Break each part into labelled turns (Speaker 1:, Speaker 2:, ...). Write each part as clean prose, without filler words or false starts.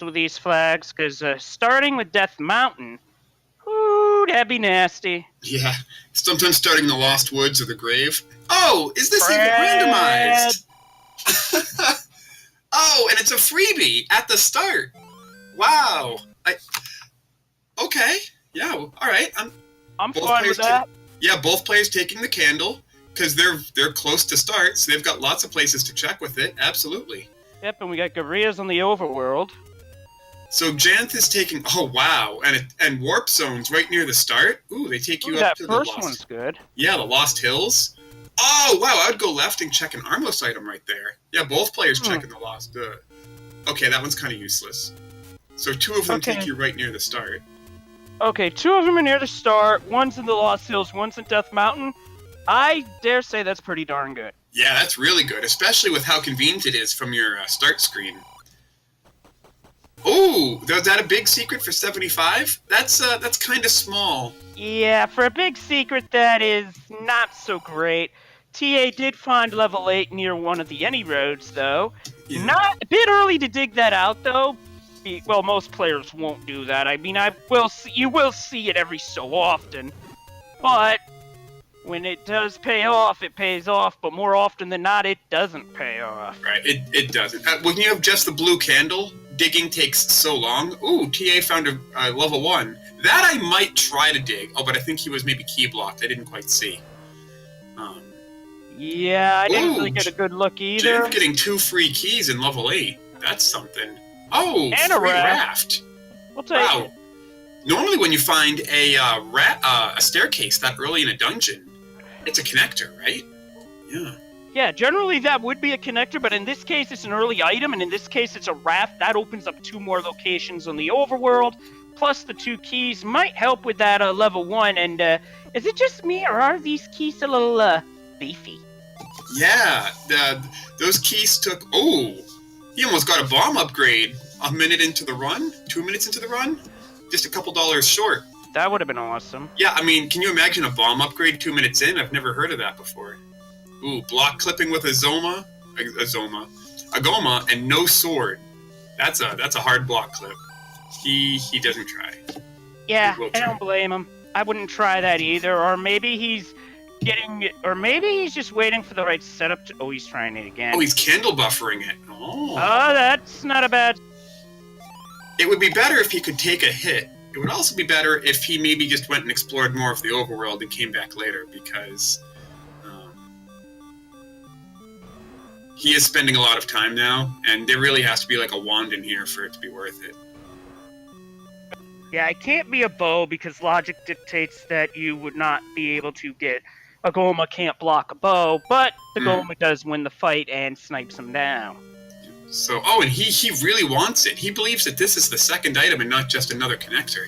Speaker 1: with these flags, because starting with Death Mountain, ooh, that'd be nasty.
Speaker 2: Yeah, sometimes starting the Lost Woods or the Grave. Oh, is this even
Speaker 1: Fred.
Speaker 2: randomized? Oh, and it's a freebie at the start. Wow. Okay. Yeah. All right.
Speaker 1: I'm fine with that.
Speaker 2: Yeah, both players taking the candle because they're close to start, so they've got lots of places to check with it. Absolutely.
Speaker 1: Yep, and we got Garias on the overworld.
Speaker 2: So Janthe is taking. Oh wow, and warp zones right near the start. Ooh, they take you up to the Lost.
Speaker 1: That first one's good.
Speaker 2: Yeah, the Lost Hills. Oh wow, I would go left and check an Armos item right there. Yeah, both players checking the Lost. Okay, that one's kind of useless. So two of them take you right near the start.
Speaker 1: Okay, two of them are near the start. One's in the Lost Hills, one's in Death Mountain. I dare say that's pretty darn good.
Speaker 2: Yeah, that's really good, especially with how convenient it is from your start screen. Oh, was that a big secret for 75? That's kind of small.
Speaker 1: Yeah, for a big secret, that is not so great. TA did find level 8 near one of the Any roads, though. Yeah. Not a bit early to dig that out, though. Well, most players won't do that. I mean, you will see it every so often. But when it does pay off, it pays off. But more often than not, it doesn't pay off.
Speaker 2: Right, it doesn't. When you have just the blue candle, digging takes so long. Ooh, TA found a level 1. That I might try to dig. Oh, but I think he was maybe key blocked. I didn't quite see.
Speaker 1: Yeah, I didn't really get a good look either.
Speaker 2: Janthe getting 2 free keys in level 8. That's something. Oh,
Speaker 1: and
Speaker 2: free
Speaker 1: a raft.
Speaker 2: We'll take it. Normally when you find a staircase that early in a dungeon, it's a connector, right? Yeah.
Speaker 1: Yeah, generally that would be a connector, but in this case it's an early item, and in this case it's a raft. That opens up 2 more locations on the overworld, plus the 2 keys might help with that level 1, and is it just me, or are these keys a little beefy?
Speaker 2: Yeah, those keys took... Oh, he almost got a bomb upgrade a minute into the run, 2 minutes into the run, just a couple dollars short.
Speaker 1: That would have been awesome.
Speaker 2: Yeah, I mean, can you imagine a bomb upgrade 2 minutes in? I've never heard of that before. Ooh, block clipping with a Goma, and no sword. That's a hard block clip. He doesn't try.
Speaker 1: Yeah, I don't blame him. I wouldn't try that either. Or maybe he's just waiting for the right setup to... Oh, he's trying it again.
Speaker 2: Oh, he's candle buffering it. Oh,
Speaker 1: that's not a bad...
Speaker 2: It would be better if he could take a hit. It would also be better if he maybe just went and explored more of the overworld and came back later, because he is spending a lot of time now, and there really has to be like a wand in here for it to be worth it.
Speaker 1: Yeah, it can't be a bow because logic dictates that you would not be able to get... A Goma can't block a bow, but the Goma does win the fight and snipes him down.
Speaker 2: So, and he really wants it. He believes that this is the second item and not just another connector.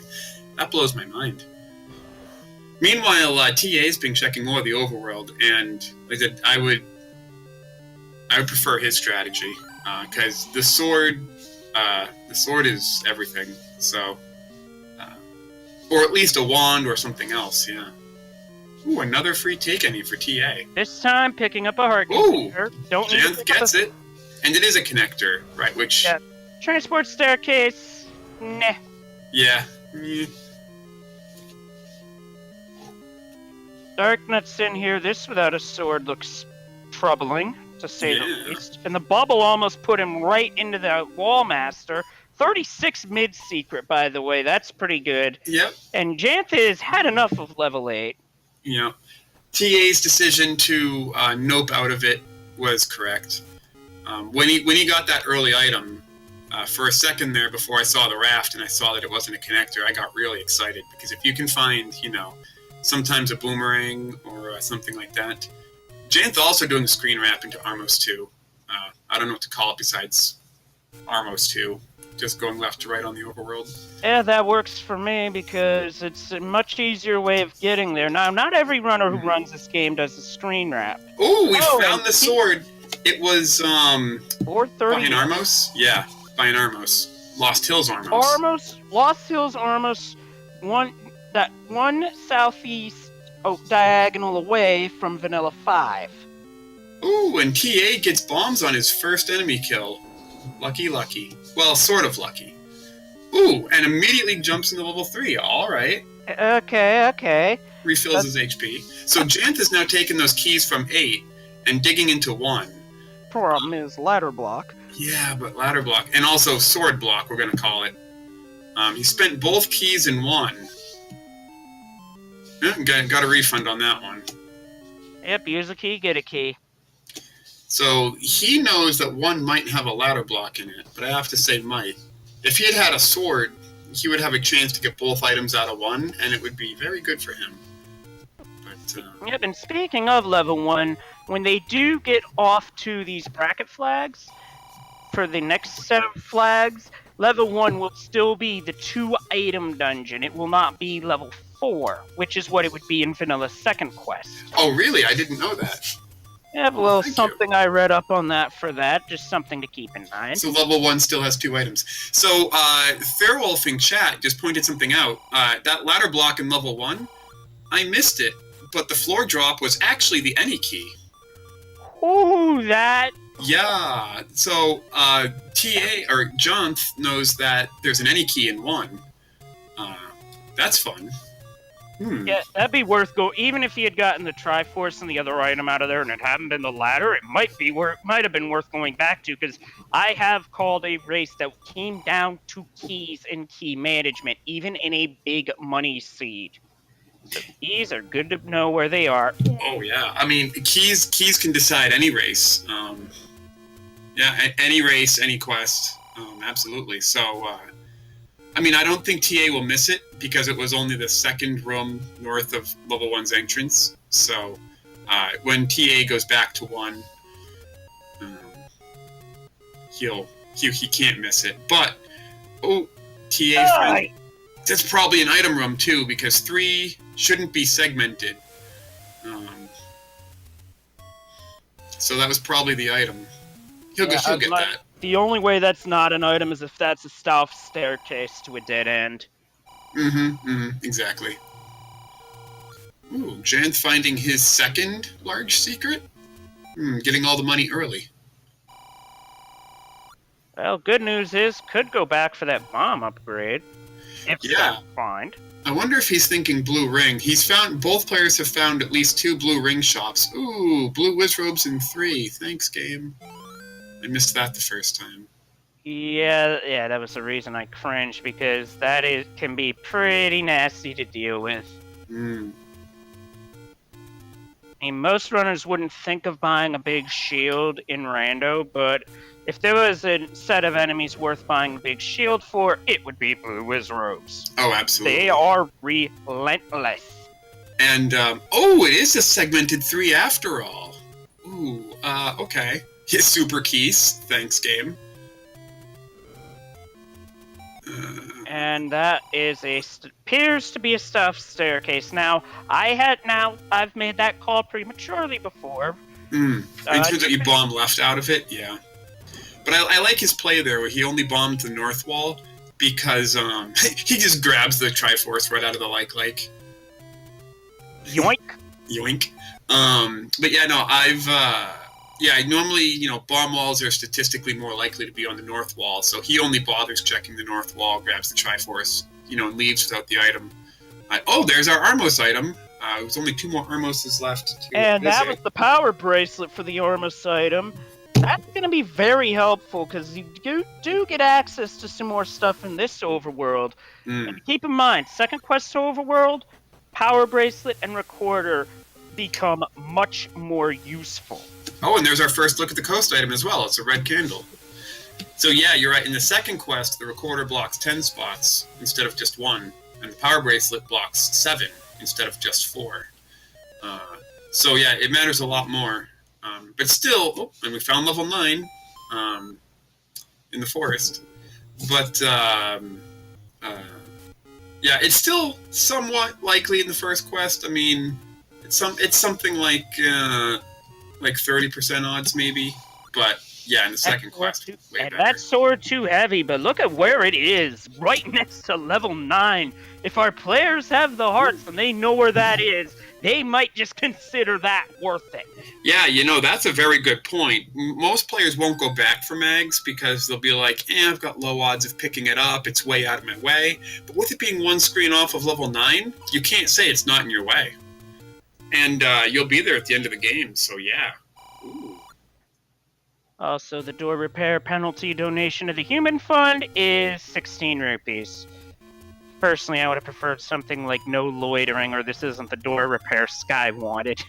Speaker 2: That blows my mind. Meanwhile, TA's been checking more of the overworld, and like I said, I would prefer his strategy, because the sword is everything. So, or at least a wand or something else. Yeah. Ooh, another free take any for TA.
Speaker 1: This time, picking up a heart.
Speaker 2: Ooh, Janthe gets it. And it is a connector, right, which...
Speaker 1: Yeah. Transport staircase. Nah.
Speaker 2: Yeah.
Speaker 1: Darknut's in here. This without a sword looks troubling, to say the least. And the bubble almost put him right into the Wallmaster. 36 mid-secret, by the way. That's pretty good.
Speaker 2: Yep.
Speaker 1: And Janthe has had enough of level 8.
Speaker 2: Yeah. TA's decision to nope out of it was correct. When he got that early item, for a second there before I saw the raft and I saw that it wasn't a connector, I got really excited, because if you can find, sometimes a boomerang or something like that. Janthe also doing the screen wrap into Armos 2. I don't know what to call it besides Armos 2. Just going left to right on the overworld.
Speaker 1: Yeah, that works for me because it's a much easier way of getting there. Now, not every runner who runs this game does a screen wrap.
Speaker 2: Ooh, we found the sword. It was
Speaker 1: 430.
Speaker 2: By an Armos? Yeah, by an Armos. Lost Hills Armos.
Speaker 1: Lost Hills Armos, one southeast diagonal away from Vanilla 5.
Speaker 2: Ooh, and TA gets bombs on his first enemy kill. Lucky. Well, sort of lucky. Ooh, and immediately jumps into level 3. All right.
Speaker 1: Okay.
Speaker 2: Refills his HP. So Janthe is now taking those keys from 8 and digging into 1.
Speaker 1: Problem is ladder block.
Speaker 2: Yeah, but ladder block. And also sword block, we're going to call it. He spent both keys in 1. Yeah, got a refund on that one.
Speaker 1: Yep, use a key, get a key.
Speaker 2: So he knows that 1 might have a ladder block in it, but I have to say might. If he had had a sword, he would have a chance to get both items out of 1, and it would be very good for him. But,
Speaker 1: Yep, and speaking of level 1, when they do get off to these bracket flags, for the next set of flags, level 1 will still be the 2-item dungeon. It will not be level 4, which is what it would be in Vanilla's second quest.
Speaker 2: Oh, really? I didn't know that.
Speaker 1: Yeah, well, something I read up on that for that. Just something to keep in mind.
Speaker 2: So level 1 still has 2 items. So Fairwolf in chat just pointed something out. That ladder block in level 1, I missed it, but the floor drop was actually the any key.
Speaker 1: Ooh, that...
Speaker 2: Yeah, so TA, or Janthe, knows that there's an any key in 1. That's fun.
Speaker 1: Yeah, that'd be worth even if he had gotten the Triforce and the other item out of there and it hadn't been the ladder, it might have been worth going back to, because I have called a race that came down to keys and key management, even in a big money seed. So keys are good to know where they are.
Speaker 2: Oh yeah, I mean keys can decide any race. Yeah, any race, any quest, absolutely. So, I mean, I don't think TA will miss it because it was only the second room north of level 1's entrance. So, when TA goes back to 1, he can't miss it. But TA, that's probably an item room too because 3 shouldn't be segmented. So that was probably the item. He'll get that.
Speaker 1: The only way that's not an item is if that's a stealth staircase to a dead end.
Speaker 2: Exactly. Ooh, Janthe finding his second large secret? Getting all the money early.
Speaker 1: Well, good news is, could go back for that bomb upgrade. If so, find.
Speaker 2: I wonder if he's thinking blue ring. Both players have found at least 2 blue ring shops. Ooh, blue wizrobes in 3. Thanks, game. I missed that the first time.
Speaker 1: Yeah, that was the reason I cringed, because that can be pretty nasty to deal with. I mean, most runners wouldn't think of buying a big shield in Rando, but if there was a set of enemies worth buying a big shield for, it would be blue wizrobes.
Speaker 2: Oh, absolutely.
Speaker 1: They are relentless.
Speaker 2: And, it is a segmented 3 after all. Ooh, okay. His super keys. Thanks, game.
Speaker 1: And that is appears to be a stuffed staircase. Now, I've made that call prematurely before.
Speaker 2: In terms that you bomb left out of it, yeah. But I like his play there, where he only bombed the north wall because he just grabs the Triforce right out of the like.
Speaker 1: Yoink.
Speaker 2: But yeah, no, normally, bomb walls are statistically more likely to be on the north wall, so he only bothers checking the north wall, grabs the Triforce, and leaves without the item. There's our Armos item. There's only 2 more Armoses left.
Speaker 1: And that was the power bracelet for the Armos item. That's going to be very helpful, because you do get access to some more stuff in this overworld. And keep in mind, second quest to overworld, power bracelet and recorder become much more useful.
Speaker 2: Oh, and there's our first look at the coast item as well. It's a red candle. So yeah, you're right. In the second quest, the recorder blocks 10 spots instead of just 1, and the power bracelet blocks 7 instead of just 4. So yeah, it matters a lot more. But still, and we found level 9 in the forest. But it's still somewhat likely in the first quest. I mean, it's something like 30% odds maybe, but Yeah, in the second quest, way
Speaker 1: and
Speaker 2: better.
Speaker 1: that sword too heavy, but look at where it is, right next to level 9. If our players have the hearts and they know where that is, they might just consider that worth it.
Speaker 2: Yeah, that's a very good point. Most players won't go back for mags because they'll be like, I've got low odds of picking it up, it's way out of my way. But with it being one screen off of level 9, you can't say it's not in your way. And you'll be there at the end of the game, so yeah. Ooh.
Speaker 1: Also, the door repair penalty donation to the Human Fund is 16 rupees. Personally, I would have preferred something like no loitering or this isn't the door repair Sky wanted.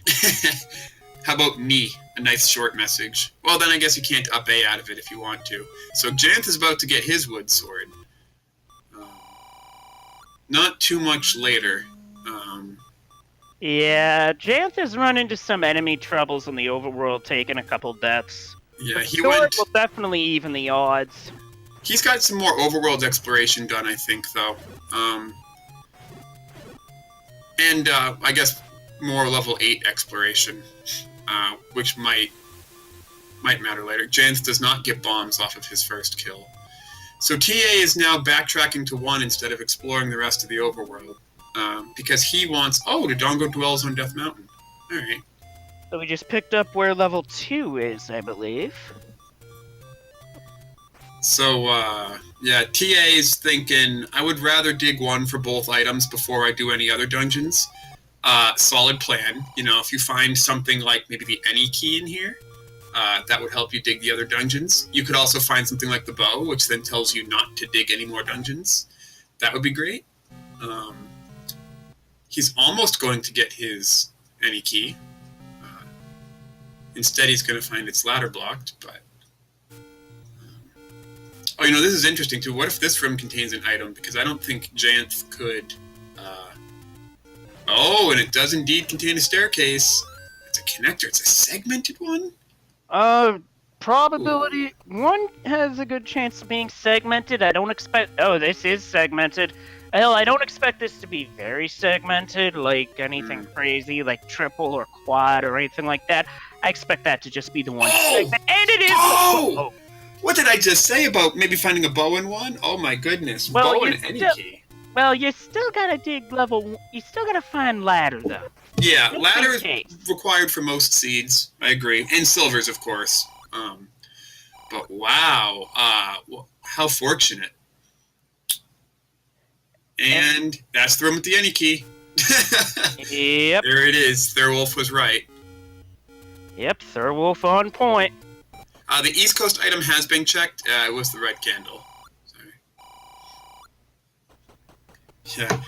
Speaker 2: How about knee? A nice short message. Well, then I guess you can't up A out of it if you want to. So Janthe is about to get his wood sword. Not too much later.
Speaker 1: Yeah, Janthe has run into some enemy troubles in the overworld, taking a couple deaths.
Speaker 2: Yeah, he
Speaker 1: sword will definitely even the odds.
Speaker 2: He's got some more overworld exploration done, I think, though. And I guess more level 8 exploration, which might matter later. Janthe does not get bombs off of his first kill. So TA is now backtracking to 1 instead of exploring the rest of the overworld. Because he wants... Oh, Dodongo dwells on Death Mountain. Alright.
Speaker 1: So we just picked up where level 2 is, I believe.
Speaker 2: So, yeah, TA's thinking, I would rather dig 1 for both items before I do any other dungeons. Solid plan. If you find something like maybe the any key in here, that would help you dig the other dungeons. You could also find something like the bow, which then tells you not to dig any more dungeons. That would be great. He's almost going to get his any key. Instead, he's going to find its ladder blocked, but... Oh, this is interesting, too. What if this room contains an item? Because I don't think Janthe could... Oh, and it does indeed contain a staircase. It's a connector. It's a segmented one?
Speaker 1: Probability... Ooh. 1 has a good chance of being segmented. I don't expect... Oh, this is segmented. Hell, I don't expect this to be very segmented, like anything crazy, like triple or quad or anything like that. I expect that to just be the one segment. And it is...
Speaker 2: Oh! What did I just say about maybe finding a bow in 1? Oh my goodness. Bow in any key.
Speaker 1: Well, you still gotta dig level... You still gotta find ladder, though.
Speaker 2: Yeah, ladder is required for most seeds. I agree. And silvers, of course. But wow. How fortunate. And that's the room with the any key.
Speaker 1: Yep.
Speaker 2: There it is. Thurwolf was right.
Speaker 1: Yep, Thurwolf on point.
Speaker 2: The East Coast item has been checked. It was the red candle. Sorry. Yeah.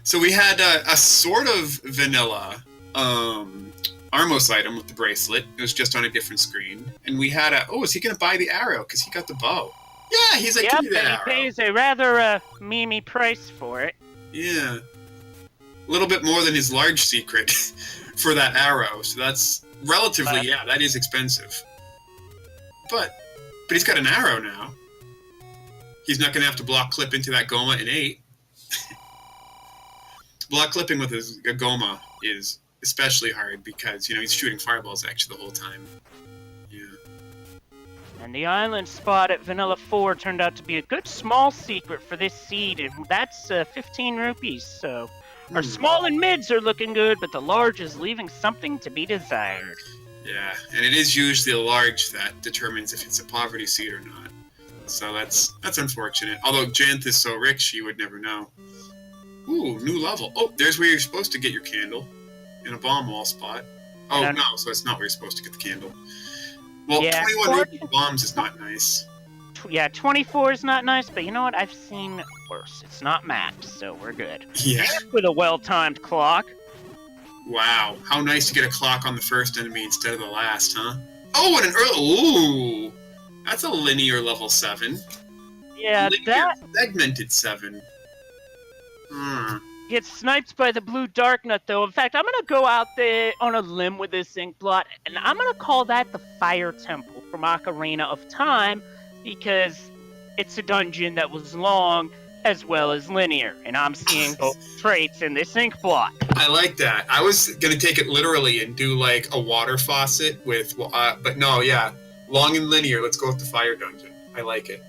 Speaker 2: So we had a sort of vanilla Armos item with the bracelet. It was just on a different screen. And we had is he going to buy the arrow? Because he got the bow. Yeah, he's like, give me that arrow.
Speaker 1: He pays a rather memey price for it.
Speaker 2: Yeah. A little bit more than his large secret for that arrow. So that's relatively, that is expensive. But he's got an arrow now. He's not going to have to block clip into that Goma in 8. Block clipping with a Goma is especially hard because, he's shooting fireballs at you the whole time. Yeah.
Speaker 1: And the island spot at Vanilla 4 turned out to be a good small secret for this seed, and that's 15 rupees, so... Our small and mids are looking good, but the large is leaving something to be desired.
Speaker 2: Yeah, and it is usually the large that determines if it's a poverty seed or not. So that's unfortunate. Although Janthe is so rich, you would never know. Ooh, new level. Oh, there's where you're supposed to get your candle. In a bomb wall spot. Oh, no, so it's not where you're supposed to get the candle. Well, yeah, 21 bombs is not nice.
Speaker 1: Yeah, 24 is not nice, but you know what? I've seen worse. It's not maxed, so we're good.
Speaker 2: Yeah.
Speaker 1: With a well-timed clock.
Speaker 2: Wow, how nice to get a clock on the first enemy instead of the last, huh? Oh, and an early... Ooh! That's a linear level 7.
Speaker 1: Yeah,
Speaker 2: linear segmented 7.
Speaker 1: Gets sniped by the blue dark nut, though. In fact, I'm going to go out there on a limb with this ink blot, and I'm going to call that the Fire Temple from Ocarina of Time, because it's a dungeon that was long as well as linear, and I'm seeing both traits in this ink blot.
Speaker 2: I like that. I was going to take it literally and do like a water faucet with, but no, yeah. Long and linear. Let's go with the fire dungeon. I like it.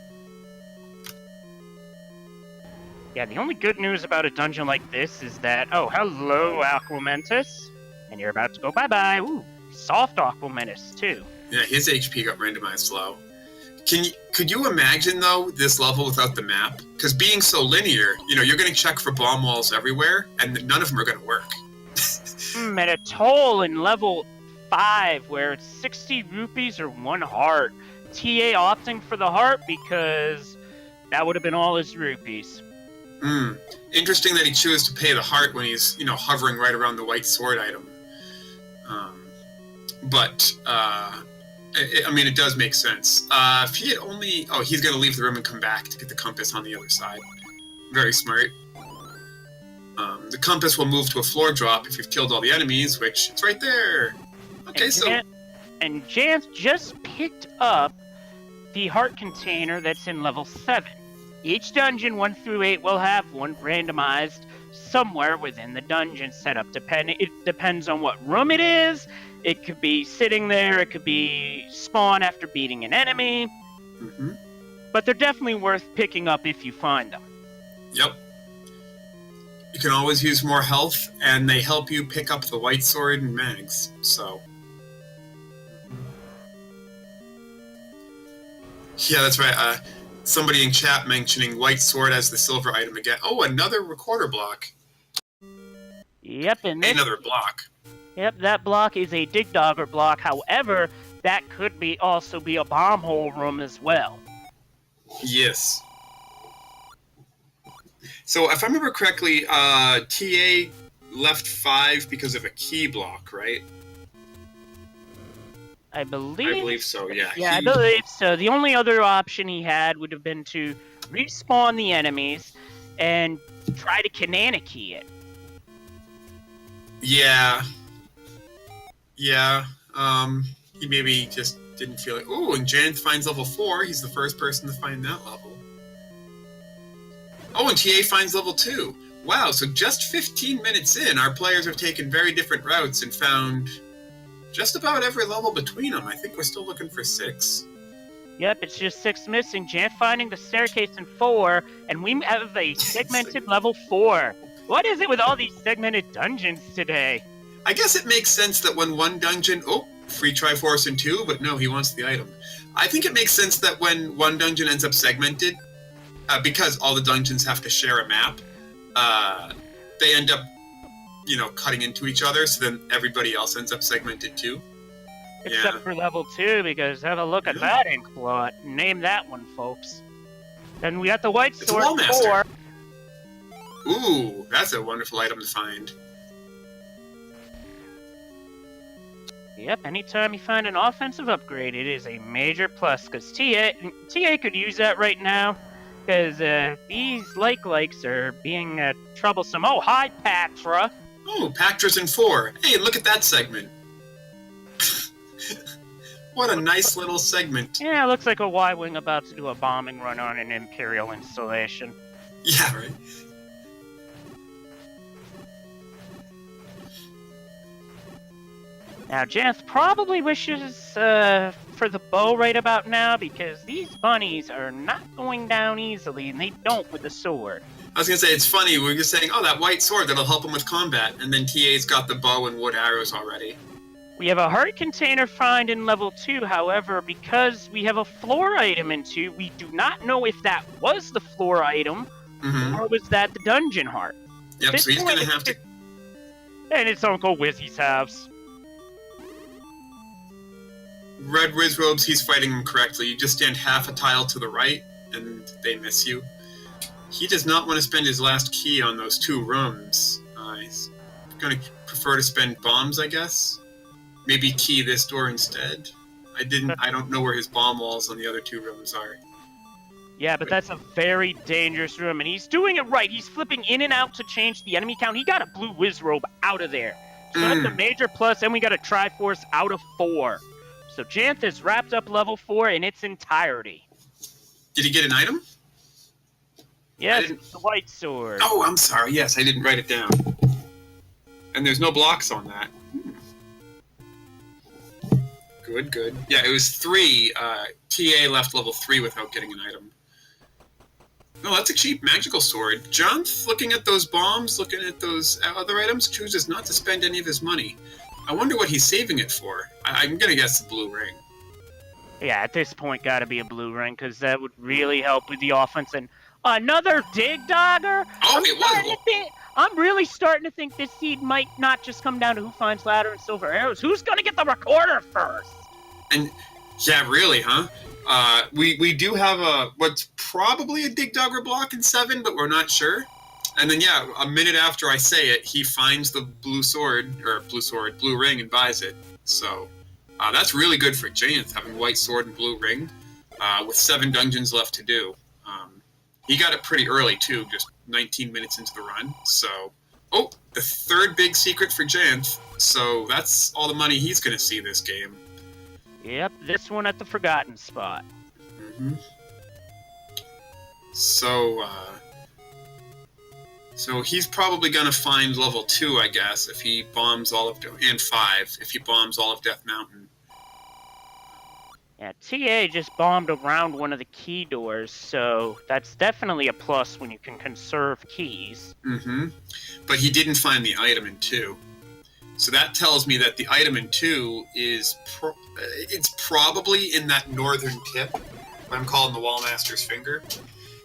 Speaker 1: Yeah, the only good news about a dungeon like this is that, oh, hello, Aquamentus. And you're about to go bye-bye. Ooh, soft Aquamentus, too.
Speaker 2: Yeah, his HP got randomized low. Could you imagine, though, this level without the map? Because being so linear, you're going to check for bomb walls everywhere, and none of them are going to work.
Speaker 1: And a toll in level 5, where it's 60 rupees or 1 heart. TA opting for the heart because that would have been all his rupees.
Speaker 2: Interesting that he chose to pay the heart when he's, hovering right around the white sword item. It does make sense. If he had only... Oh, he's going to leave the room and come back to get the compass on the other side. Very smart. The compass will move to a floor drop if you've killed all the enemies, which it's right there. Okay,
Speaker 1: And Janthe just picked up the heart container that's in level 7. Each dungeon 1 through 8 will have one randomized somewhere within the dungeon setup. It depends on what room it is. It could be sitting there. It could be spawn after beating an enemy.
Speaker 2: Mm-hmm.
Speaker 1: But they're definitely worth picking up if you find them.
Speaker 2: Yep. You can always use more health, and they help you pick up the white sword and mags, so... Yeah, that's right. Somebody in chat mentioning white sword as the silver item again. Oh, another recorder block.
Speaker 1: Yep, and
Speaker 2: another block.
Speaker 1: Yep, that block is a dig dogger block. However, that could also be a bomb hole room as well.
Speaker 2: Yes. So, if I remember correctly, TA left 5 because of a key block, right?
Speaker 1: I believe
Speaker 2: so, yeah.
Speaker 1: Yeah, I believe so. The only other option he had would have been to respawn the enemies and try to Kanana key it.
Speaker 2: Yeah. He maybe just didn't feel like... Oh, and Janthe finds level 4. He's the first person to find that level. Oh, and TA finds level 2. Wow, so just 15 minutes in, our players have taken very different routes and found... just about every level between them. I think we're still looking for 6.
Speaker 1: Yep, it's just 6 missing. Janthe finding the staircase in 4, and we have a segmented level 4. What is it with all these segmented dungeons today?
Speaker 2: I guess it makes sense that when one dungeon... Oh, free Triforce in 2, but no, he wants the item. I think it makes sense that when one dungeon ends up segmented, because all the dungeons have to share a map, they end up cutting into each other, so then everybody else ends up segmented too.
Speaker 1: Except for level 2, because have a look at that ink blot. Name that one, folks. Then we got the white sword 4.
Speaker 2: Ooh, that's a wonderful item to find.
Speaker 1: Yep, anytime you find an offensive upgrade, it is a major plus, because TA could use that right now, because these likes are being troublesome. Oh, hi, Patra!
Speaker 2: Oh, Pactra's in 4. Hey, look at that segment. What a nice little segment.
Speaker 1: Yeah, it looks like a Y-Wing about to do a bombing run on an Imperial installation.
Speaker 2: Yeah, right.
Speaker 1: Now, Janthe probably wishes for the bow right about now, because these bunnies are not going down easily, and they don't with the sword.
Speaker 2: I was going to say, it's funny, we were just saying, oh, that white sword, that'll help him with combat, and then TA's got the bow and wood arrows already.
Speaker 1: We have a heart container find in level 2, however, because we have a floor item in 2, we do not know if that was the floor item, or was that the dungeon heart.
Speaker 2: Yep, so he's going to have to...
Speaker 1: And it's Uncle Wizzy's house.
Speaker 2: Red Wizrobes, he's fighting him correctly. You just stand half a tile to the right, and they miss you. He does not want to spend his last key on those 2 rooms. He's going to prefer to spend bombs, I guess. Maybe key this door instead. I don't know where his bomb walls on the other 2 rooms are.
Speaker 1: Yeah, but that's a very dangerous room, and he's doing it right. He's flipping in and out to change the enemy count. He got a blue Wizrobe out of there. So that's a major plus, and we got a Triforce out of 4. So Janthe has wrapped up level 4 in its entirety.
Speaker 2: Did he get an item?
Speaker 1: Yes, the white sword.
Speaker 2: Oh, I'm sorry. Yes, I didn't write it down. And there's no blocks on that. Good, good. Yeah, it was 3. TA left level 3 without getting an item. No, that's a cheap magical sword. Janthe, looking at those bombs, looking at those other items, chooses not to spend any of his money. I wonder what he's saving it for. I'm gonna guess the blue ring.
Speaker 1: Yeah, at this point, gotta be a blue ring, because that would really help with the offense. And another dig dogger?
Speaker 2: Oh,
Speaker 1: I'm really starting to think this seed might not just come down to who finds ladder and silver arrows. Who's gonna get the recorder first?
Speaker 2: And yeah, really, huh? We do have what's probably a dig dogger block in 7, but we're not sure. And then yeah, a minute after I say it, he finds the blue ring and buys it. So that's really good for Janthe, having white sword and blue ring, with 7 dungeons left to do. He got it pretty early too, just 19 minutes into the run. So, oh, the 3rd big secret for Janthe. So that's all the money he's going to see this game.
Speaker 1: Yep, this one at the forgotten spot.
Speaker 2: Mm-hmm. So he's probably gonna find level 2, I guess, if he bombs all of and 5 if he bombs all of Death Mountain.
Speaker 1: Yeah, TA just bombed around one of the key doors, so that's definitely a plus when you can conserve keys.
Speaker 2: Mm-hmm. But he didn't find the item in 2. So that tells me that the item in 2 is it's probably in that northern tip. I'm calling the Wallmaster's finger.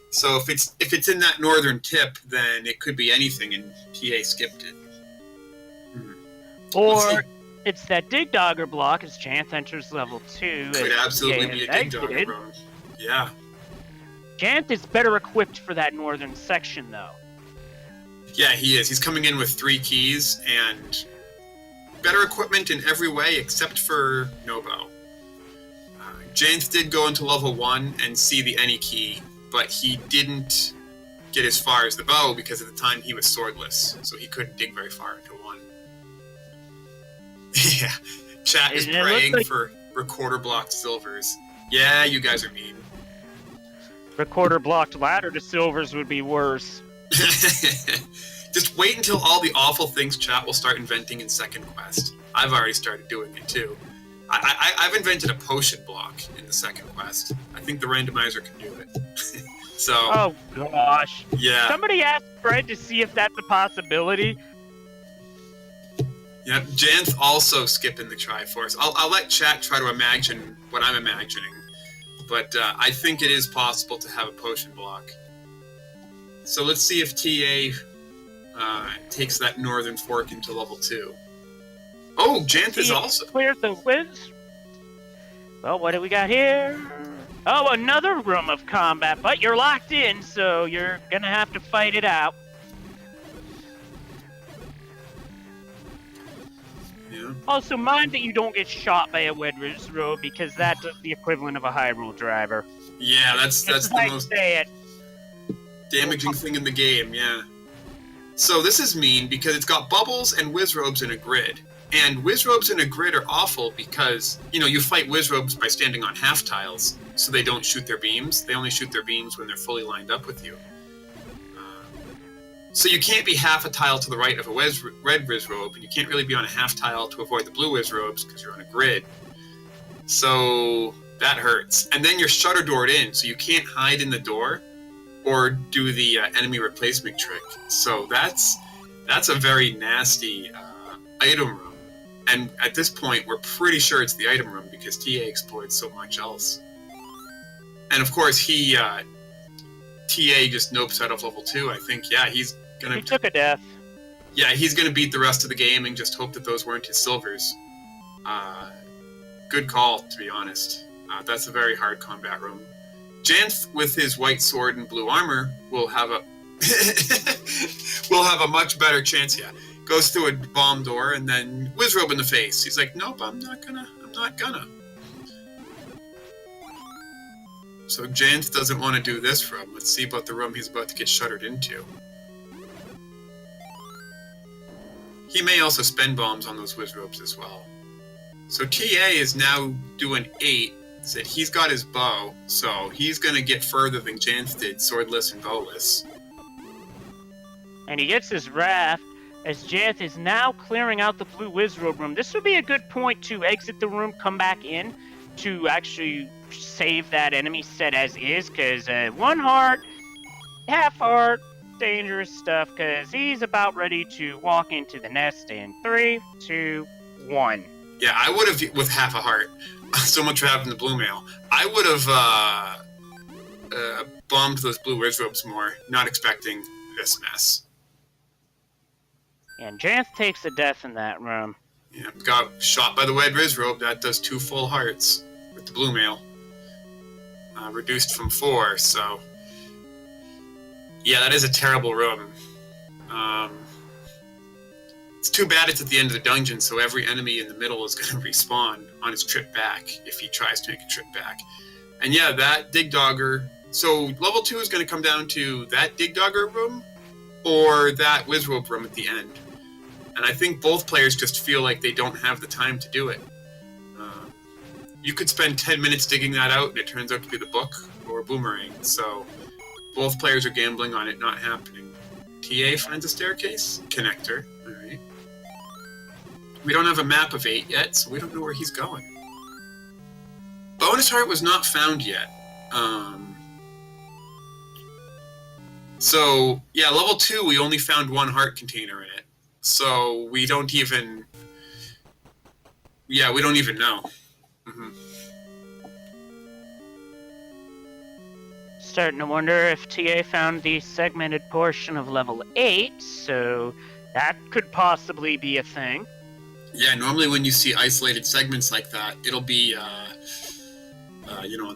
Speaker 2: So if it's in that northern tip, then it could be anything, and TA skipped it.
Speaker 1: Or it's that dig dogger block as Janthe enters level 2.
Speaker 2: Could absolutely be a dig dogger room. Yeah.
Speaker 1: Janthe is better equipped for that northern section, though.
Speaker 2: Yeah, he is. He's coming in with 3 keys and better equipment in every way except for no bow. Janthe did go into level 1 and see the any key, but he didn't get as far as the bow because at the time he was swordless, so he couldn't dig very far into 1. Yeah, chat is praying for recorder blocked silvers. Yeah, you guys are mean.
Speaker 1: Recorder blocked ladder to silvers would be worse.
Speaker 2: Just wait until all the awful things chat will start inventing in second quest. I've already started doing it too. I've invented a potion block in the second quest. I think the randomizer can do it. So.
Speaker 1: Oh gosh.
Speaker 2: Yeah.
Speaker 1: Somebody asked Fred to see if that's a possibility.
Speaker 2: Yep. Janthe also skipping the Triforce. I'll let chat try to imagine what I'm imagining, but I think it is possible to have a potion block. So let's see if TA takes that northern fork into level 2. Oh, Janthe is also...
Speaker 1: Clears the whiz. Well, what do we got here? Oh, another room of combat, but you're locked in, so you're gonna have to fight it out.
Speaker 2: Yeah.
Speaker 1: Also, mind that you don't get shot by a Wedris road, because that's the equivalent of a Hyrule driver.
Speaker 2: Yeah, that's the most damaging thing in the game, yeah. So this is mean because it's got bubbles and Wizrobes in a grid. And Wizrobes in a grid are awful because, you fight Wizrobes by standing on half tiles, so they don't shoot their beams. They only shoot their beams when they're fully lined up with you. So you can't be half a tile to the right of a red Wizrobe, and you can't really be on a half tile to avoid the blue Wizrobes because you're on a grid. So that hurts. And then you're shutter doored in, so you can't hide in the door or do the enemy replacement trick. So that's a very nasty item room. And at this point, we're pretty sure it's the item room because TA exploits so much else. And of course, TA just nopes out of level 2. I think, yeah, he's gonna...
Speaker 1: He took a death.
Speaker 2: Yeah, he's gonna beat the rest of the game and just hope that those weren't his silvers. Good call, to be honest. That's a very hard combat room. Janthe, with his white sword and blue armor, will have a much better chance. Yeah, goes through a bomb door and then Wizrobe in the face. He's like, nope, I'm not gonna. So Janthe doesn't want to do this room. Let's see about the room he's about to get shuttered into. He may also spend bombs on those Wizrobes as well. So TA is now doing 8. Said he's got his bow, so he's gonna get further than Janthe did, swordless and bowless.
Speaker 1: And he gets his raft. as Janthe is now clearing out the blue wizard room. This would be a good point to exit the room, come back in to actually save that enemy set as is, because 1 heart, half heart, dangerous stuff, because he's about ready to walk into the nest in 3, 2, 1.
Speaker 2: Yeah, I would have, with half a heart, so much for having the blue mail, I would have bombed those blue wizards more, not expecting this mess.
Speaker 1: And Janthe takes a death in that room.
Speaker 2: Yeah, got shot by the Wed Rizrobe. That does 2 full hearts with the blue mail. Reduced from 4, so... Yeah, that is a terrible room. It's too bad it's at the end of the dungeon, so every enemy in the middle is going to respawn on his trip back, if he tries to make a trip back. And yeah, that Dig Dogger... So, level 2 is going to come down to that Dig Dogger room, or that Wizrobe room at the end. And I think both players just feel like they don't have the time to do it. You could spend 10 minutes digging that out, and it turns out to be the book or a boomerang. So both players are gambling on it not happening. TA finds a staircase connector. All right. We don't have a map of 8 yet, so we don't know where he's going. Bonus heart was not found yet. So yeah, level 2 we only found 1 heart container in it. So we don't even... Yeah, we don't even know. Mm-hmm.
Speaker 1: Starting to wonder if TA found the segmented portion of level 8, so that could possibly be a thing.
Speaker 2: Yeah, normally when you see isolated segments like that, it'll be, on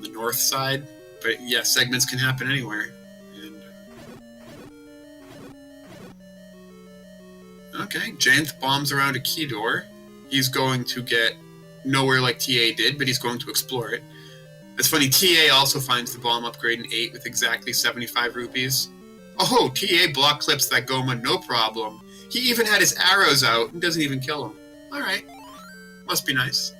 Speaker 2: the north side. But yeah, segments can happen anywhere. Okay, Janthe bombs around a key door. He's going to get nowhere like TA did, but he's going to explore it. It's funny, TA also finds the bomb upgrade in 8 with exactly 75 rupees. Oh, TA block clips that Goma, no problem. He even had his arrows out and doesn't even kill him. Alright. Must be nice.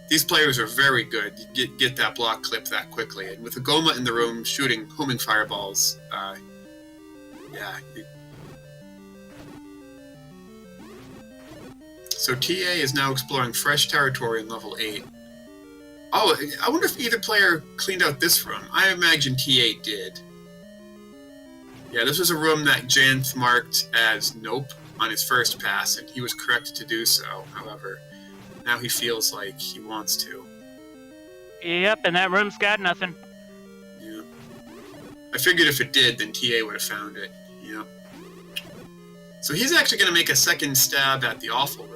Speaker 2: These players are very good. You get that block clip that quickly. And with the Goma in the room shooting homing fireballs, yeah. So TA is now exploring fresh territory in level 8. Oh, I wonder if either player cleaned out this room. I imagine TA did. Yeah, this was a room that Janthe marked as nope on his first pass, and he was correct to do so. However, now he feels like he wants to.
Speaker 1: Yep, and that room's got nothing.
Speaker 2: Yeah. I figured if it did, then TA would have found it. Yeah. So he's actually going to make a second stab at the awful room.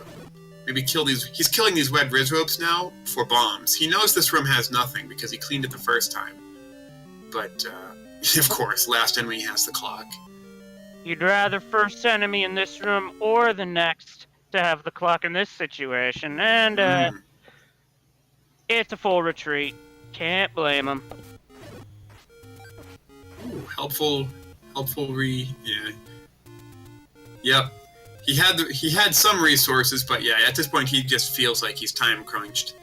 Speaker 2: Maybe kill these... He's killing these Wed Rizropes now for bombs. He knows this room has nothing because he cleaned it the first time. But, of course, last enemy has the clock.
Speaker 1: You'd rather first enemy in this room or the next to have the clock in this situation. And, it's a full retreat. Can't blame him.
Speaker 2: Ooh, helpful yeah. Yep. He had some resources, but yeah, at this point he just feels like he's time crunched.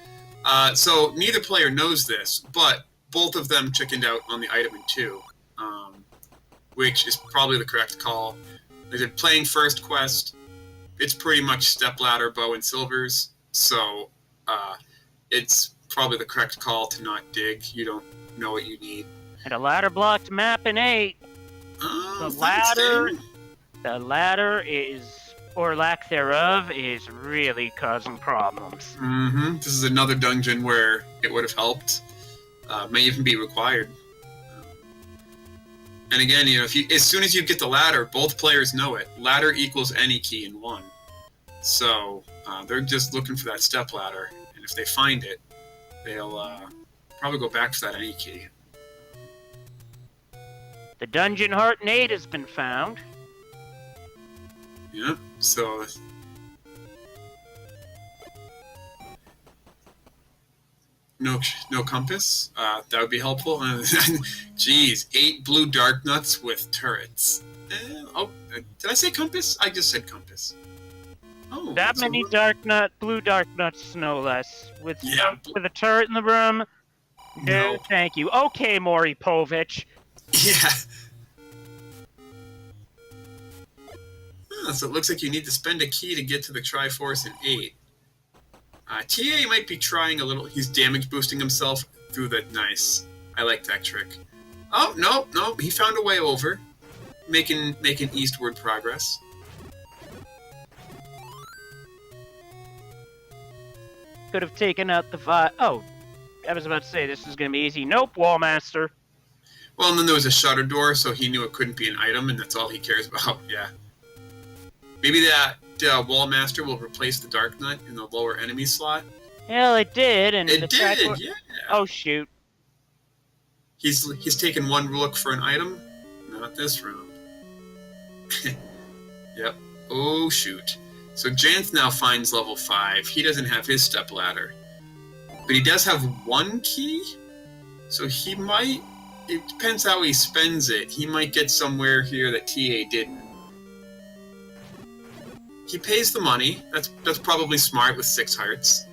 Speaker 2: So neither player knows this, but both of them chickened out on the item in 2, which is probably the correct call. They did playing first quest. It's pretty much stepladder, bow, and silvers, so it's probably the correct call to not dig. You don't know what you need.
Speaker 1: And a ladder blocked map in 8. The ladder is, or lack thereof, is really causing problems.
Speaker 2: Mm-hmm. This is another dungeon where it would have helped. May even be required. And again, as soon as you get the ladder, both players know it. Ladder equals any key in 1. So they're just looking for that step ladder, and if they find it, they'll probably go back for that any key.
Speaker 1: The dungeon heart in 8 has been found.
Speaker 2: Yep, so... No compass? That would be helpful. Jeez, 8 blue dark nuts with turrets. Did I say compass? I just said compass. Oh,
Speaker 1: that many blue dark nuts, no less. With a turret in the room? No, thank you. Okay, Maury Povich.
Speaker 2: Yeah. So it looks like you need to spend a key to get to the Triforce in 8. TA might be trying a little. He's damage boosting himself through the. Nice. I like that trick. Oh, no. He found a way over. Making eastward progress.
Speaker 1: Could have taken out the five. Oh, I was about to say this is going to be easy. Nope, Wallmaster.
Speaker 2: Well, and then there was a shutter door, so he knew it couldn't be an item, and that's all he cares about. Yeah. Maybe that Wallmaster will replace the Dark Nut in the lower enemy slot.
Speaker 1: Hell, it did, and
Speaker 2: it did. Yeah.
Speaker 1: Oh shoot.
Speaker 2: He's taken one look for an item. Not this room. Yep. Oh shoot. So Janthe now finds level 5. He doesn't have his step ladder, but he does have one key. So he might. It depends how he spends it. He might get somewhere here that TA didn't. He pays the money. That's probably smart with 6 hearts.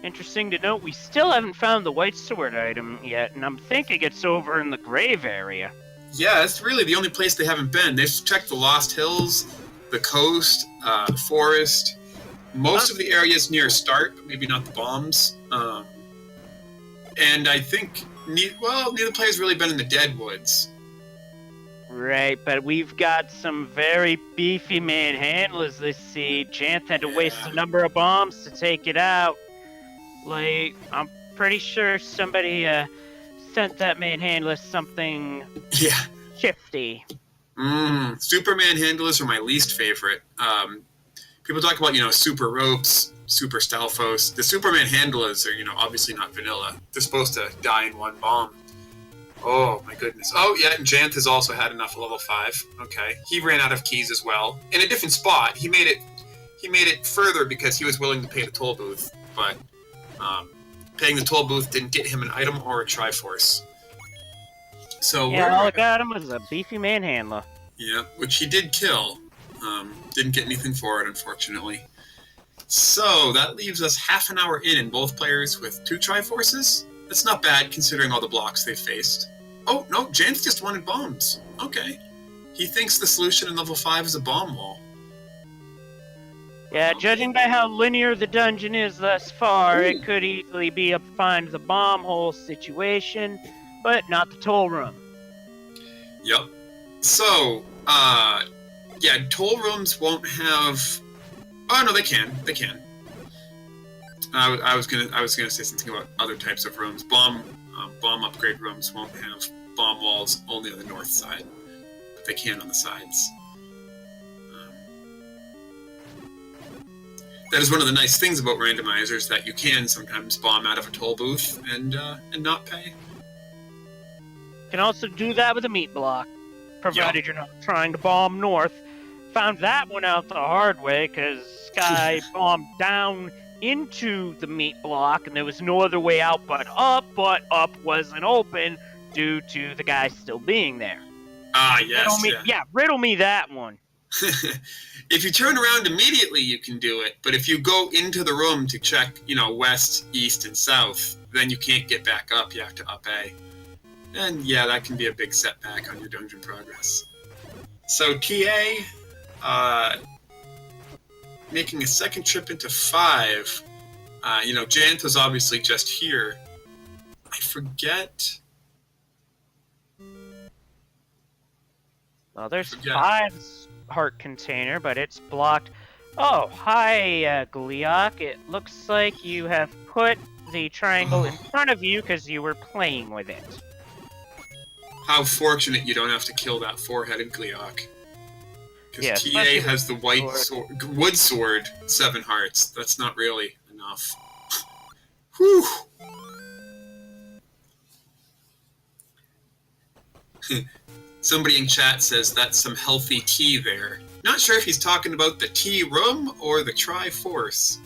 Speaker 1: Interesting to note, we still haven't found the white sword item yet, and I'm thinking it's over in the grave area.
Speaker 2: Yeah, that's really the only place they haven't been. They've checked the Lost Hills, the coast, the forest, most of the areas near start, but maybe not the bombs. And I think, neither player's really been in the Deadwoods.
Speaker 1: Right, but we've got some very beefy manhandlers this seed. Janthe had to waste a number of bombs to take it out. Like, I'm pretty sure somebody sent that manhandler something shifty.
Speaker 2: Super manhandlers are my least favorite. People talk about, super ropes, super Stalfos. The super manhandlers are, obviously not vanilla. They're supposed to die in one bomb. Oh, my goodness. Oh, yeah, and Janthe has also had enough level 5. Okay. He ran out of keys as well. In a different spot. He made it further because he was willing to pay the toll booth, but paying the toll booth didn't get him an item or a Triforce. So
Speaker 1: all I got him was a beefy manhandler.
Speaker 2: Yeah, which he did kill. Didn't get anything for it, unfortunately. So that leaves us half an hour in, and both players with 2 Triforces. That's not bad, considering all the blocks they faced. Oh, no, Janthe just wanted bombs. Okay. He thinks the solution in level 5 is a bomb wall.
Speaker 1: Yeah, judging by how linear the dungeon is thus far, it could easily be a find the bomb hole situation, but not the toll room.
Speaker 2: Yep. So, toll rooms won't have... Oh, no, they can. They can. I was gonna say something about other types of rooms. Bomb upgrade rooms won't have bomb walls, only on the north side, but they can on the sides. That is one of the nice things about randomizers, that you can sometimes bomb out of a toll booth and not pay.
Speaker 1: You can also do that with a meat block, provided you're not trying to bomb north. Found that one out the hard way, because Sky bombed down into the meat block, and there was no other way out but up wasn't open due to the guy still being there.
Speaker 2: Yes.
Speaker 1: Riddle me that one.
Speaker 2: If you turn around immediately, you can do it, but if you go into the room to check, west, east, and south, then you can't get back up. You have to up A. And that can be a big setback on your dungeon progress. So TA, making a second trip into 5. Janthe was obviously just here. I forget.
Speaker 1: Well, there's 5's heart container, but it's blocked. Oh, hi, Gliok. It looks like you have put the triangle in front of you because you were playing with it.
Speaker 2: How fortunate you don't have to kill that 4-headed Gliok. Because TA has the white wood sword, 7 hearts. That's not really enough. Whew. Somebody in chat says that's some healthy tea there. Not sure if he's talking about the tea room or the Triforce.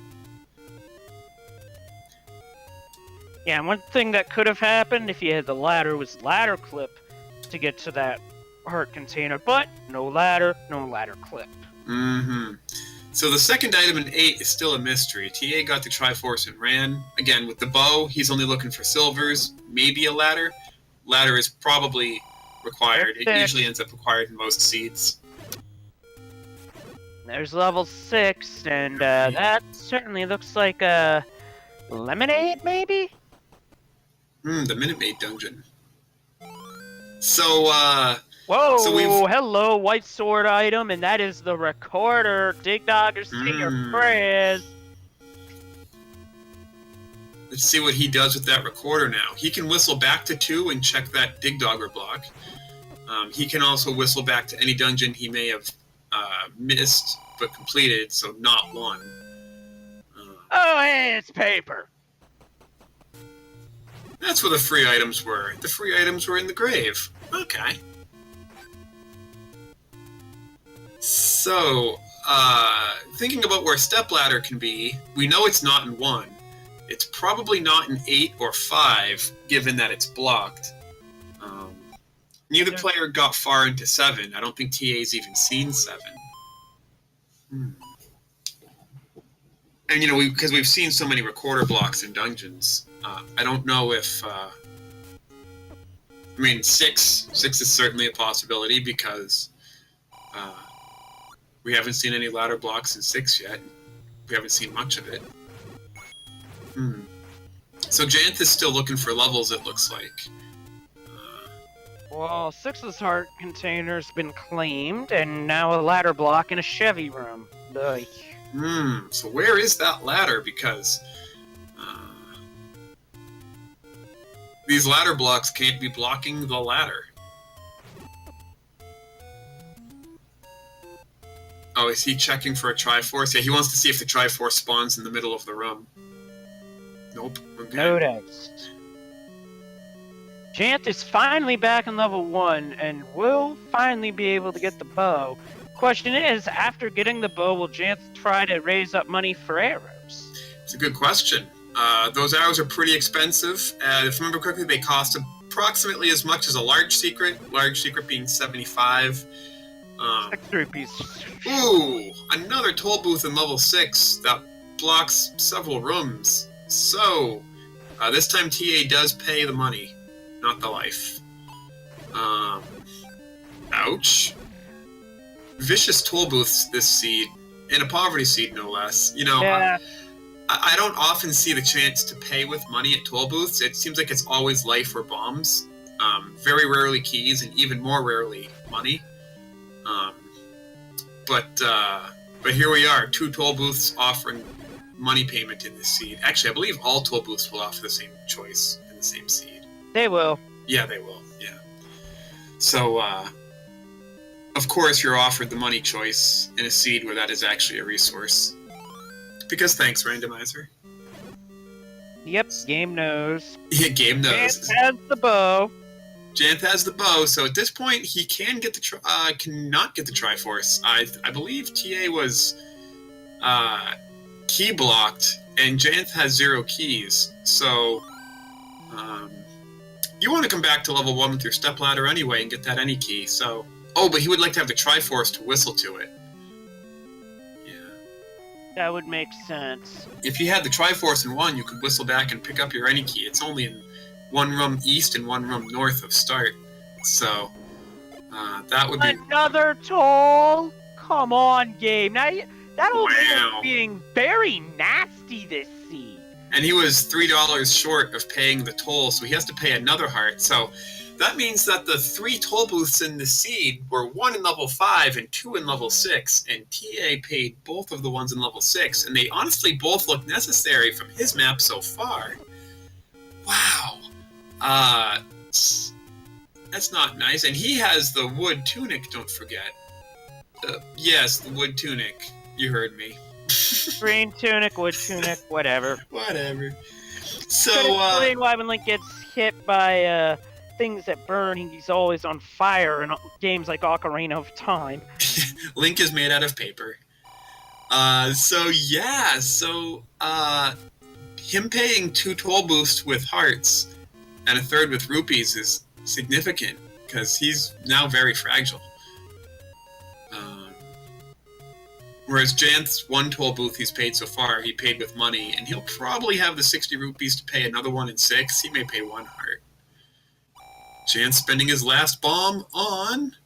Speaker 1: Yeah, and one thing that could have happened if you had the ladder was ladder clip to get to that heart container, but no ladder clip.
Speaker 2: So the second item in 8 is still a mystery. TA got the Triforce and ran. Again, with the bow, he's only looking for silvers, maybe a ladder. Ladder is probably required. It
Speaker 1: There's
Speaker 2: usually ends up required in most seeds.
Speaker 1: There's level 6, and that certainly looks like a lemonade, maybe?
Speaker 2: The Minute Maid dungeon. So,
Speaker 1: Whoa,
Speaker 2: so we've...
Speaker 1: hello, white sword item, and that is the recorder. Dig Dogger, say your prayers.
Speaker 2: Let's see what he does with that recorder now. He can whistle back to 2 and check that Dig Dogger block. He can also whistle back to any dungeon he may have missed but completed, so not 1.
Speaker 1: Oh, hey, it's paper.
Speaker 2: That's where the free items were. The free items were in the grave. Okay. So, thinking about where stepladder can be, we know it's not in 1. It's probably not in 8 or 5, given that it's blocked. Neither player got far into 7. I don't think TA's even seen 7. And, because we've seen so many recorder blocks in dungeons, I don't know if... 6 is certainly a possibility, because we haven't seen any ladder blocks in 6 yet. We haven't seen much of it. So Janthe is still looking for levels, it looks like.
Speaker 1: Well, 6's heart container's been claimed, and now a ladder block in a Chevy room. Ugh.
Speaker 2: So where is that ladder? Because these ladder blocks can't be blocking the ladder. Oh, is he checking for a Triforce? Yeah, he wants to see if the Triforce spawns in the middle of the room. Nope. Okay.
Speaker 1: Noticed. Janthe is finally back in level 1, and will finally be able to get the bow. Question is, after getting the bow, will Janthe try to raise up money for arrows?
Speaker 2: It's a good question. Those arrows are pretty expensive. If I remember correctly, they cost approximately as much as a large secret being 75.
Speaker 1: 6 rupees.
Speaker 2: Ooh, another toll booth in level 6 that blocks several rooms. So, this time TA does pay the money, not the life. Ouch. Vicious toll booths this seed, and a poverty seed no less.
Speaker 1: Yeah.
Speaker 2: I don't often see the chance to pay with money at toll booths. It seems like it's always life or bombs. Very rarely keys, and even more rarely money. But here we are, 2 toll booths offering money payment in this seed. Actually, I believe all toll booths will offer the same choice in the same seed.
Speaker 1: They will.
Speaker 2: Yeah, they will. Yeah. So, of course, you're offered the money choice in a seed where that is actually a resource. Because thanks, Randomizer.
Speaker 1: Yep, game knows.
Speaker 2: Yeah, game knows.
Speaker 1: Janthe has the bow.
Speaker 2: Janthe has the bow, so at this point he can get the cannot get the Triforce. I believe TA was key blocked, and Janthe has 0 keys. So you want to come back to level 1 with your stepladder anyway and get that any key. So but he would like to have the Triforce to whistle to it. Yeah.
Speaker 1: That would make sense.
Speaker 2: If you had the Triforce in 1, you could whistle back and pick up your any key. It's only in 1 room east and 1 room north of start. So, that would be...
Speaker 1: Another toll? Come on, game. Now, that'll
Speaker 2: Wow.
Speaker 1: be being very nasty this seed.
Speaker 2: And he was $3 short of paying the toll, so he has to pay another heart. So, that means that the 3 toll booths in the seed were 1 in level 5 and 2 in level 6, and TA paid both of the ones in level 6, and they honestly both look necessary from his map so far. Wow. That's not nice. And he has the wood tunic, don't forget. Yes, the wood tunic. You heard me.
Speaker 1: Green tunic, wood tunic, whatever.
Speaker 2: Whatever. So,
Speaker 1: Could explain why when Link gets hit by things that burn, he's always on fire in games like Ocarina of Time.
Speaker 2: Link is made out of paper. Him paying 2 toll booths with hearts and a 3rd with rupees is significant, because he's now very fragile. Whereas Janthe's 1 toll booth he's paid so far, he paid with money, and he'll probably have the 60 rupees to pay another one in 6. He may pay 1 heart. Janthe spending his last bomb on...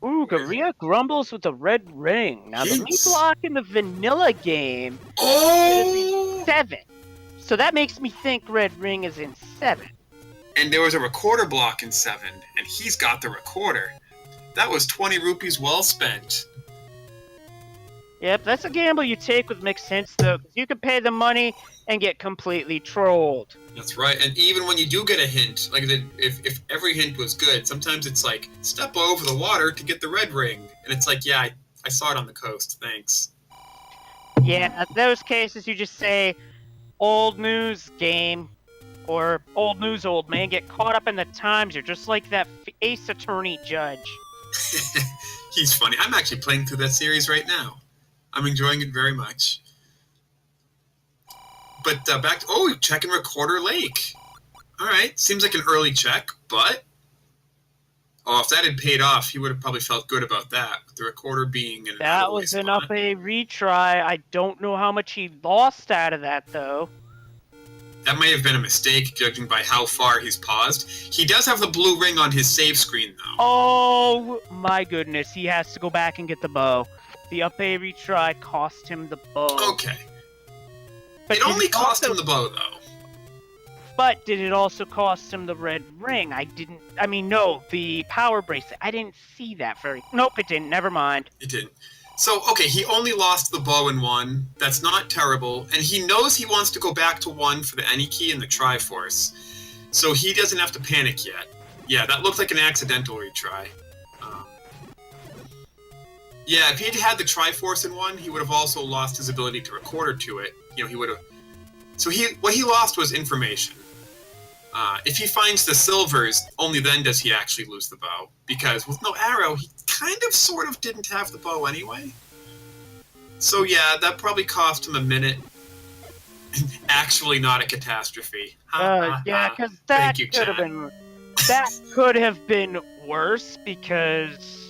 Speaker 1: Ooh, Garia grumbles with a red ring. Now, the meat
Speaker 2: hints.
Speaker 1: block in the vanilla game is in
Speaker 2: Oh!
Speaker 1: 7. So that makes me think red ring is in 7.
Speaker 2: And there was a recorder block in 7, and he's got the recorder. That was 20 rupees well spent.
Speaker 1: Yep, that's a gamble you take with mixed hints, though, because you can pay the money and get completely trolled.
Speaker 2: That's right, and even when you do get a hint, like if every hint was good, sometimes it's like, step over the water to get the red ring. And it's like, yeah, I saw it on the coast, thanks.
Speaker 1: Yeah, in those cases, you just say, old news, game, or old news, old man, get caught up in the times. You're just like that Ace Attorney judge.
Speaker 2: He's funny. I'm actually playing through that series right now. I'm enjoying it very much. But back to... Oh, checking Recorder Lake. Alright, seems like an early check, but... Oh, if that had paid off, he would have probably felt good about that. With the recorder being in an
Speaker 1: That was an up a retry. I don't know how much he lost out of that, though.
Speaker 2: That may have been a mistake, judging by how far he's paused. He does have the blue ring on his save screen, though.
Speaker 1: Oh, my goodness. He has to go back and get the bow. The up a retry cost him the bow.
Speaker 2: Okay.
Speaker 1: But
Speaker 2: it only cost him the bow, though.
Speaker 1: But did it also cost him the red ring? No, the power bracelet. I didn't see that very... Nope, it didn't. Never mind.
Speaker 2: It didn't. So, okay, he only lost the bow in 1. That's not terrible. And he knows he wants to go back to 1 for the any key and the Triforce. So he doesn't have to panic yet. Yeah, that looked like an accidental retry. Yeah, if he'd had the Triforce in 1, he would have also lost his ability to recorder to it. He would have... So what he lost was information. If he finds the silvers, only then does he actually lose the bow. Because with no arrow, he kind of sort of didn't have the bow anyway. So yeah, that probably cost him a minute. Actually not a catastrophe.
Speaker 1: Yeah, because that could have been worse, because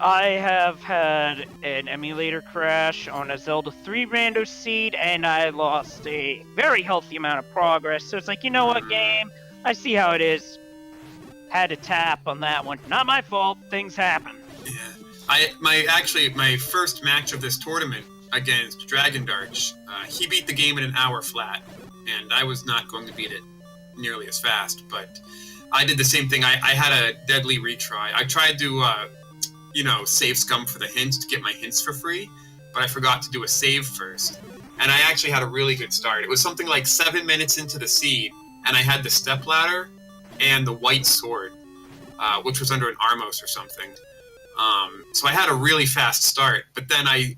Speaker 1: I have had an emulator crash on a Zelda 3 rando seed, and I lost a very healthy amount of progress. So it's like, you know what, game? I see how it is. Had to tap on that one. Not my fault. Things happen.
Speaker 2: Yeah. My first match of this tournament against Dragon Darch, he beat the game in an hour flat, and I was not going to beat it nearly as fast, but I did the same thing. I had a deadly retry. I tried to... save scum for the hints to get my hints for free, but I forgot to do a save first. And I actually had a really good start. It was something like 7 minutes into the seed, and I had the stepladder and the white sword, which was under an Armos or something. So I had a really fast start, but then I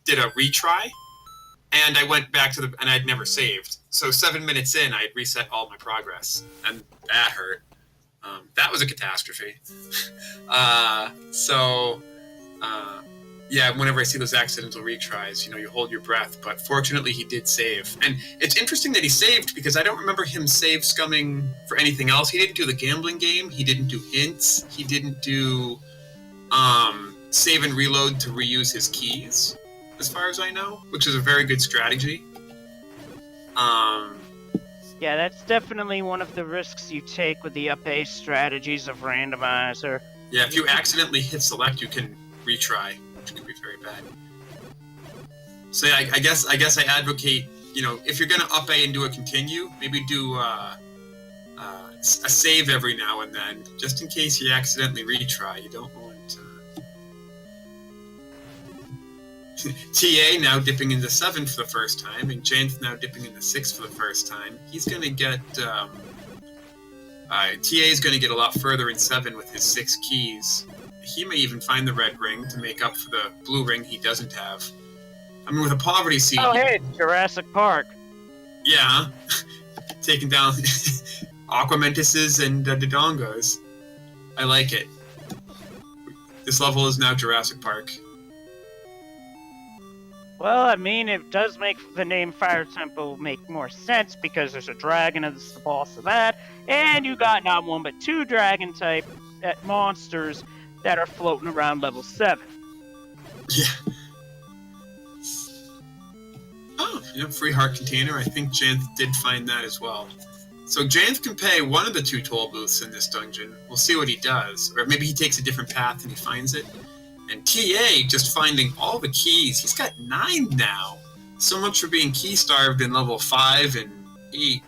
Speaker 2: did a retry, and I went back to and I'd never saved. So 7 minutes in, I had reset all my progress, and that hurt. That was a catastrophe. Yeah, whenever I see those accidental retries, you hold your breath. But fortunately, he did save. And it's interesting that he saved, because I don't remember him save scumming for anything else. He didn't do the gambling game. He didn't do hints. He didn't do save and reload to reuse his keys, as far as I know, which is a very good strategy.
Speaker 1: Yeah, that's definitely one of the risks you take with the up-A strategies of Randomizer.
Speaker 2: Yeah, if you accidentally hit select, you can retry, which can be very bad. So yeah, I guess I advocate, if you're gonna up-A and do a continue, maybe do a save every now and then, just in case you accidentally retry. You don't want TA now dipping into 7 for the first time, and Janthe now dipping into 6 for the first time. He's going to get... TA is going to get a lot further in 7 with his 6 keys. He may even find the red ring to make up for the blue ring he doesn't have. I mean, with a poverty seed...
Speaker 1: Oh, hey, Jurassic Park.
Speaker 2: Yeah, huh? Taking down Aquamentuses and Dodongos. I like it. This level is now Jurassic Park.
Speaker 1: Well, I mean, it does make the name Fire Temple make more sense, because there's a dragon as the boss of that, and you got not one but 2 dragon-type monsters that are floating around level 7.
Speaker 2: Yeah. Oh, free heart container. I think Janthe did find that as well. So Janthe can pay one of the 2 toll booths in this dungeon. We'll see what he does. Or maybe he takes a different path and he finds it. And TA, just finding all the keys. He's got 9 now. So much for being key-starved in level 5 and 8.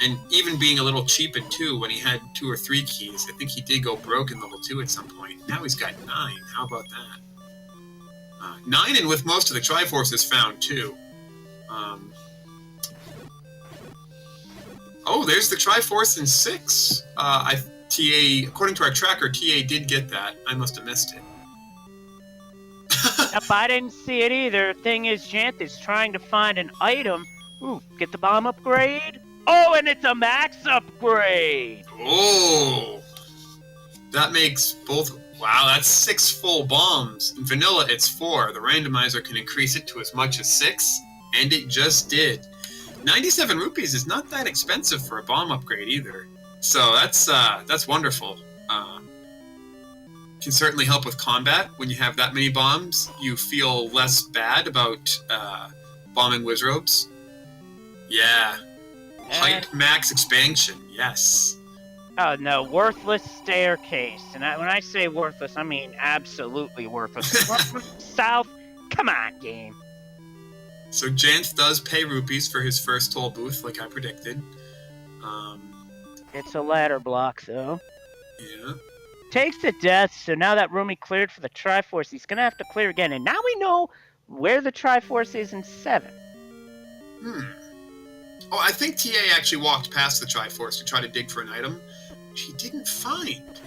Speaker 2: And even being a little cheap at 2 when he had 2 or 3 keys. I think he did go broke in level 2 at some point. Now he's got 9. How about that? 9, and with most of the Triforces found, too. Oh, there's the Triforce in 6. TA, according to our tracker, TA did get that. I must have missed it.
Speaker 1: Yep, I didn't see it either. Thing is, Janthe is trying to find an item. Ooh, get the bomb upgrade. Oh, and it's a max upgrade.
Speaker 2: Oh, that makes both. Wow, that's 6 full bombs. In vanilla, it's 4. The randomizer can increase it to as much as 6, and it just did. 97 rupees is not that expensive for a bomb upgrade either. So that's wonderful. Can certainly help with combat. When you have that many bombs, you feel less bad about bombing Wizrobes. Yeah. Height max expansion, yes.
Speaker 1: Oh no, worthless staircase. And when I say worthless, I mean absolutely worthless. South, come on, game.
Speaker 2: So Janthe does pay rupees for his first toll booth, like I predicted.
Speaker 1: It's a ladder block, though.
Speaker 2: Yeah.
Speaker 1: Takes the death, so now that room he cleared for the Triforce, he's gonna have to clear again. And now we know where the Triforce is in 7.
Speaker 2: Oh, I think TA actually walked past the Triforce to try to dig for an item, which he didn't find.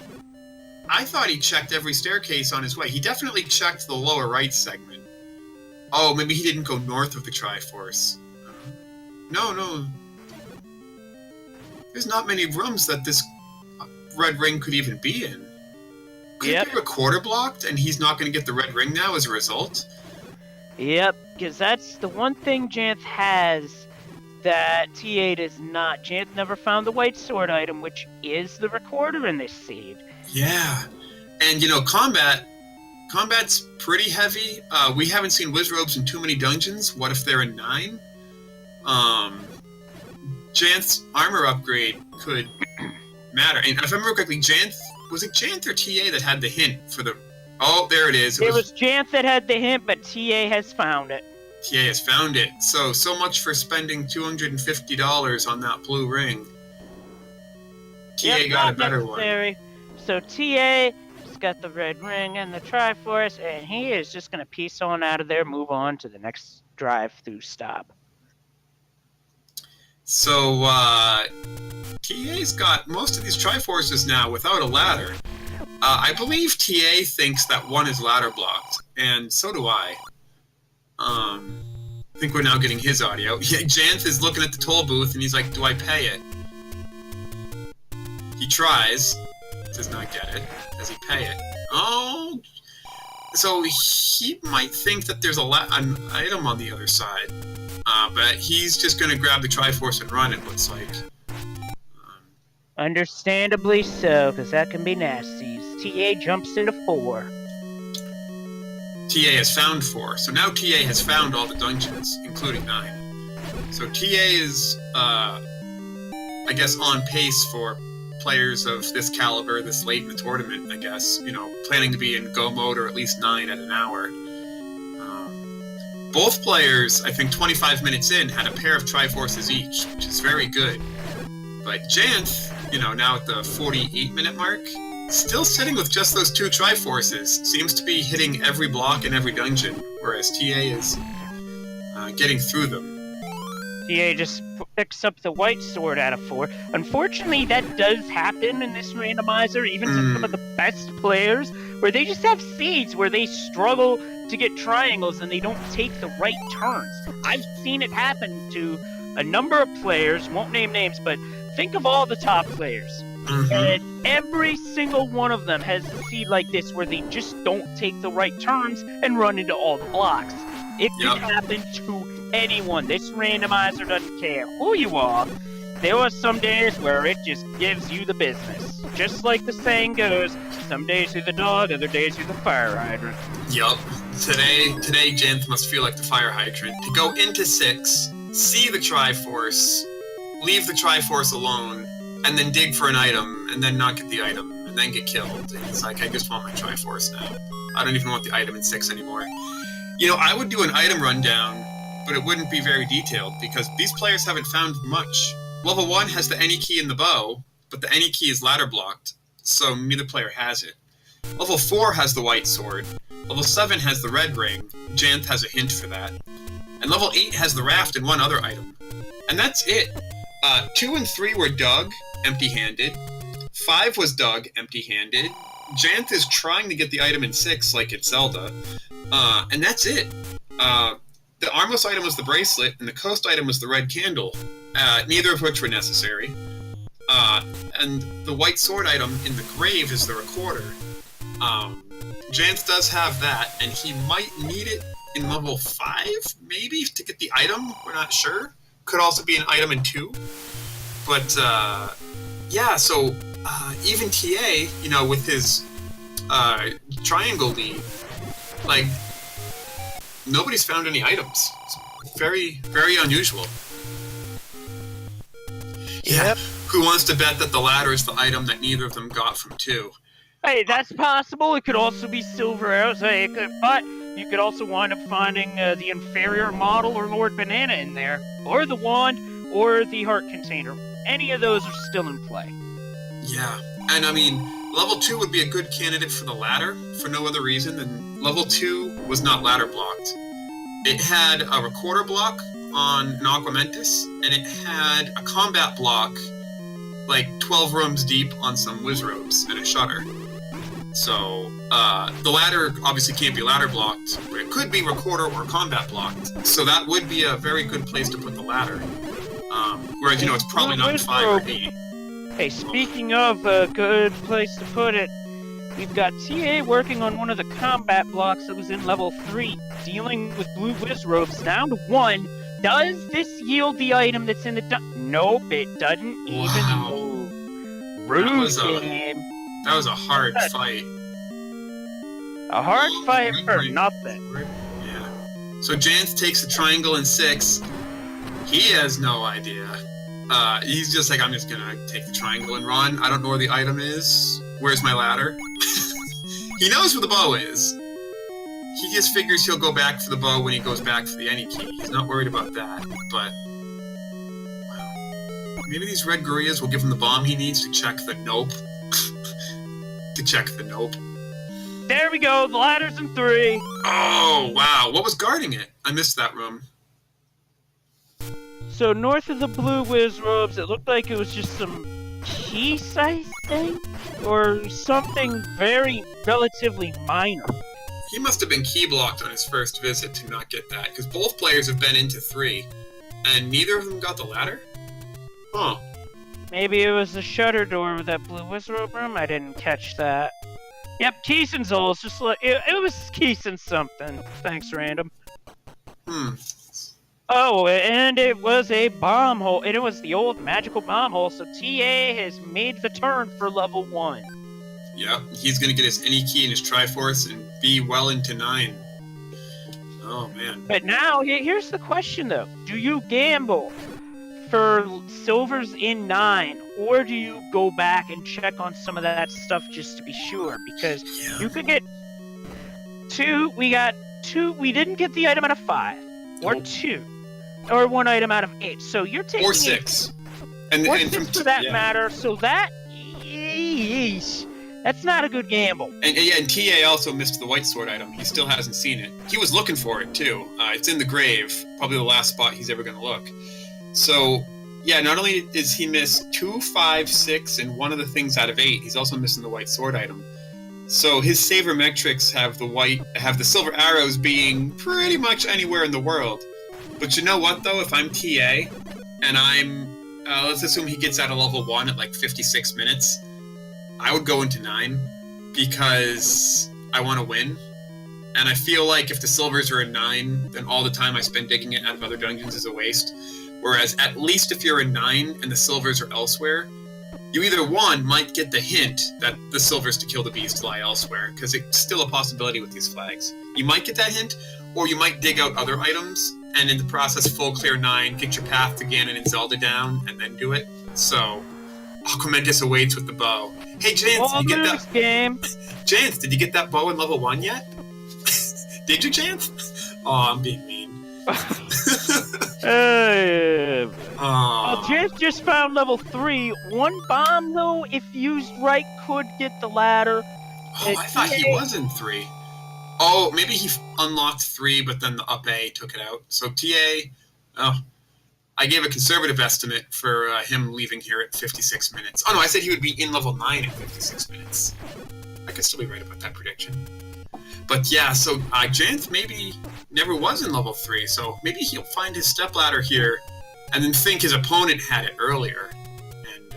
Speaker 2: I thought he checked every staircase on his way. He definitely checked the lower right segment. Oh, maybe he didn't go north of the Triforce. No. There's not many rooms that this red ring could even be in. Could it be recorder blocked and he's not going to get the red ring now as a result?
Speaker 1: Yep, because that's the one thing Janthe has that TA does not. Janthe never found the white sword item, which is the recorder in this seed.
Speaker 2: Yeah. And, combat's pretty heavy. We haven't seen Wizrobes in too many dungeons. What if they're in 9? Janthe's armor upgrade could matter. And if I remember correctly, was it Janthe or TA that had the hint for the... Oh, there it is.
Speaker 1: It was Janthe that had the hint, but TA has found it.
Speaker 2: TA has found it. So much for spending $250 on that blue ring. TA got a better one.
Speaker 1: So TA has got the red ring and the Triforce, and he is just going to piece on out of there, move on to the next drive-through stop.
Speaker 2: So, TA's got most of these Triforces now without a ladder. I believe TA thinks that one is ladder blocked, and so do I. I think we're now getting his audio. Yeah, Janthe is looking at the toll booth, and he's like, do I pay it? He tries, does not get it. Does he pay it? Oh, so he might think that there's an item on the other side. But he's just going to grab the Triforce and run, it looks like.
Speaker 1: Understandably so, because that can be nasty. TA jumps into 4.
Speaker 2: TA has found 4. So now TA has found all the dungeons, including 9. So TA is, I guess, on pace for players of this caliber this late in the tournament, I guess. Planning to be in go mode or at least 9 at an hour. Both players, I think 25 minutes in, had a pair of Triforces each, which is very good. But Janthe, now at the 48-minute mark, still sitting with just those 2 Triforces, seems to be hitting every block in every dungeon, whereas TA is getting through them.
Speaker 1: TA just picks up the white sword out of 4. Unfortunately, that does happen in this randomizer, even to some of the best players, where they just have seeds where they struggle to get triangles and they don't take the right turns. I've seen it happen to a number of players, won't name names, but think of all the top players. And every single one of them has a seed like this where they just don't take the right turns and run into all the blocks. It can happen to anyone. This randomizer doesn't care who you are. There are some days where it just gives you the business. Just like the saying goes, some days you're the dog, other days you're the fire hydrant.
Speaker 2: Yup. Today Janthe must feel like the fire hydrant. To go into 6, see the Triforce, leave the Triforce alone, and then dig for an item, and then not get the item, and then get killed. And it's like, I just want my Triforce now. I don't even want the item in 6 anymore. I would do an item rundown, but it wouldn't be very detailed, because these players haven't found much. Level 1 has the any key in the bow, but the any key is ladder blocked, so neither player has it. Level 4 has the white sword. Level 7 has the red ring. Janthe has a hint for that. And level 8 has the raft and one other item. And that's it. 2 and 3 were dug, empty-handed. 5 was dug, empty-handed. Janthe is trying to get the item in 6, like it's Zelda. And that's it. The armless item was the bracelet, and the coast item was the red candle, neither of which were necessary. And the white sword item in the grave is the recorder. Janthe does have that, and he might need it in level 5, maybe, to get the item. We're not sure. Could also be an item in 2. But, yeah, so even TA, with his triangle lead, like, nobody's found any items. It's very, very unusual. Yeah.
Speaker 1: Yep.
Speaker 2: Who wants to bet that the ladder is the item that neither of them got from 2?
Speaker 1: Hey, that's possible. It could also be silver arrows. Hey, but you could also wind up finding the inferior model or Lord Banana in there, or the wand, or the heart container. Any of those are still in play.
Speaker 2: Yeah, and I mean, level 2 would be a good candidate for the ladder for no other reason than level 2 was not ladder blocked. It had a recorder block on an Aquamentus, and it had a combat block like 12 rooms deep on some Wizrobes and a shutter. So, the ladder obviously can't be ladder blocked, but it could be recorder or combat blocked. So that would be a very good place to put the ladder. Whereas, it's probably not 5 or 8.
Speaker 1: Hey, speaking of a good place to put it, we've got TA working on one of the combat blocks that was in level 3, dealing with blue Wizrobes down to 1. Does this yield the item that's in the Nope, it doesn't even move. Rude game.
Speaker 2: That was a hard fight.
Speaker 1: A hard fight for nothing.
Speaker 2: Yeah. So Janthe takes the triangle in 6. He has no idea. He's just like, I'm just gonna take the triangle and run. I don't know where the item is. Where's my ladder? He knows where the bow is. He just figures he'll go back for the bow when he goes back for the any key. He's not worried about that. But, well, maybe these red gorillas will give him the bomb he needs to check the nope.
Speaker 1: There we go, the ladder's in 3.
Speaker 2: Oh, wow. What was guarding it? I missed that room.
Speaker 1: So north of the blue Wizrobes, it looked like it was just some keys, I think? Or something very relatively minor.
Speaker 2: He must have been key blocked on his first visit to not get that, because both players have been into 3, and neither of them got the ladder? Huh.
Speaker 1: Maybe it was the shutter door with that blue Wizrobe room? I didn't catch that. Yep, Keeson Zol's just like, it was Keeson something. Thanks, Random. Oh, and it was a bomb hole. It was the old magical bomb hole, so TA has made the turn for level 1.
Speaker 2: Yep, he's gonna get his any key and his Triforce and be well into 9. Oh, man.
Speaker 1: But now, here's the question, though. Do you gamble for silvers in 9, or do you go back and check on some of that stuff just to be sure? Because you could get 2, we got 2, we didn't get the item out of 5, or 2, or 1 item out of 8, so you're taking...
Speaker 2: Or 6. And
Speaker 1: 6 for that matter, so that... Yeesh. That's not a good gamble.
Speaker 2: And TA also missed the white sword item. He still hasn't seen it. He was looking for it, too. It's in the grave, probably the last spot he's ever going to look. So, yeah, not only does he miss 2, 5, 6, and 1 of the things out of 8, he's also missing the white sword item. So his sabermetrics have the silver arrows being pretty much anywhere in the world. But you know what, though? If I'm TA, and I'm... let's assume he gets out of level 1 at like 56 minutes... I would go into 9 because I want to win. And I feel like if the silvers are in 9, then all the time I spend digging it out of other dungeons is a waste. Whereas at least if you're in 9 and the silvers are elsewhere, You either, one, might get the hint that the silvers to kill the beast lie elsewhere, because it's still a possibility with these flags. You might get that hint, or you might dig out other items, and in the process full clear 9, get your path to Ganon and Zelda down, and then do it. So, Aquamentus awaits with the bow. Hey, Janthe, did you get that?
Speaker 1: Game.
Speaker 2: Janthe, did you get that bow in level 1 yet? Did you, Janthe? Oh, I'm being mean.
Speaker 1: Janthe just found level 3. One bomb, though, if used right, could get the ladder.
Speaker 2: Oh, I thought he was in 3. Oh, maybe he unlocked 3, but then the up A took it out. So TA, I gave a conservative estimate for him leaving here at 56 minutes. Oh no, I said he would be in level 9 at 56 minutes. I could still be right about that prediction. But yeah, so Janthe maybe never was in level 3, so maybe he'll find his stepladder here and then think his opponent had it earlier and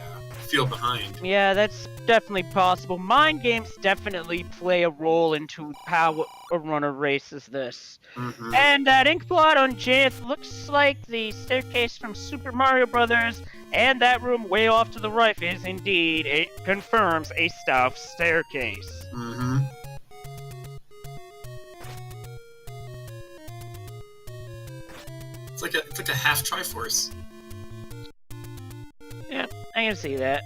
Speaker 2: feel behind.
Speaker 1: Yeah, that's definitely possible. Mind games definitely play a role into how a runner races this.
Speaker 2: Mm-hmm.
Speaker 1: And that ink blot on Janthe looks like the staircase from Super Mario Brothers, and that room way off to the right is indeed, it confirms, a stealth staircase.
Speaker 2: Mm-hmm. It's like a half Triforce.
Speaker 1: Yeah, I can see that.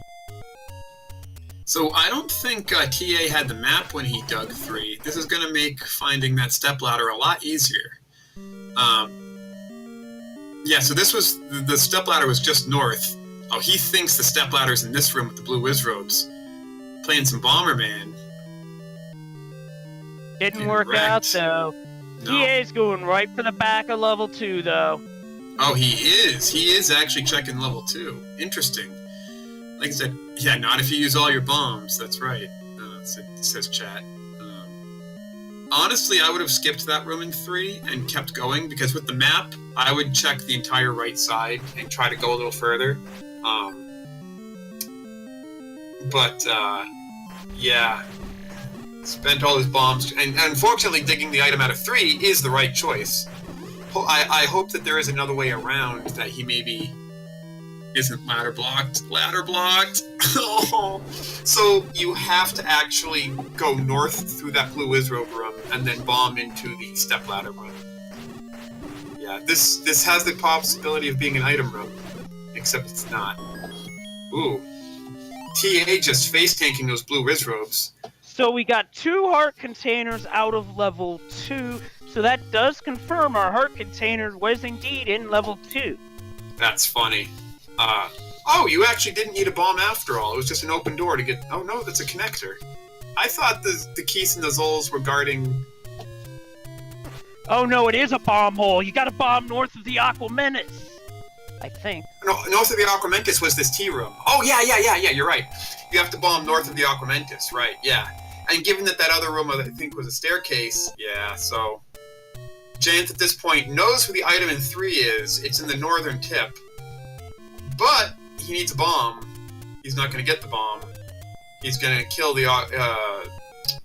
Speaker 2: So I don't think TA had the map when he dug 3. This is going to make finding that stepladder a lot easier. Yeah, so this was... The stepladder was just north. Oh, he thinks the stepladder's in this room with the blue Wizrobes. Playing some Bomberman.
Speaker 1: Didn't work out, though.
Speaker 2: No.
Speaker 1: TA's going right for the back of level 2, though.
Speaker 2: Oh, he is. He is actually checking level 2. Interesting. Like I said, yeah, not if you use all your bombs. That's right. Says chat. Honestly, I would have skipped that room in 3 and kept going, because with the map, I would check the entire right side and try to go a little further. Yeah. Spent all his bombs, and unfortunately digging the item out of 3 is the right choice. I hope that there is another way around, that he maybe isn't ladder blocked. Ladder blocked! Oh. So you have to actually go north through that blue Wizrobe room and then bomb into the stepladder room. Yeah, this has the possibility of being an item room, except it's not. Ooh. TA just face-tanking those blue Wizrobes.
Speaker 1: So we got 2 heart containers out of level 2, so that does confirm our heart container was indeed in level 2.
Speaker 2: That's funny. Oh, you actually didn't need a bomb after all. It was just an open door to get... Oh no, that's a connector. I thought the keys and the Zols were guarding...
Speaker 1: Oh no, it is a bomb hole. You gotta bomb north of the Aquamentus, I think.
Speaker 2: No, north of the Aquamentus was this tea room. Oh, yeah, you're right. You have to bomb north of the Aquamentus, right, yeah. And given that other room, I think, was a staircase, yeah, so... Janthe, at this point, knows where the item in 3 is. It's in the northern tip. But he needs a bomb. He's not going to get the bomb. He's going to kill the...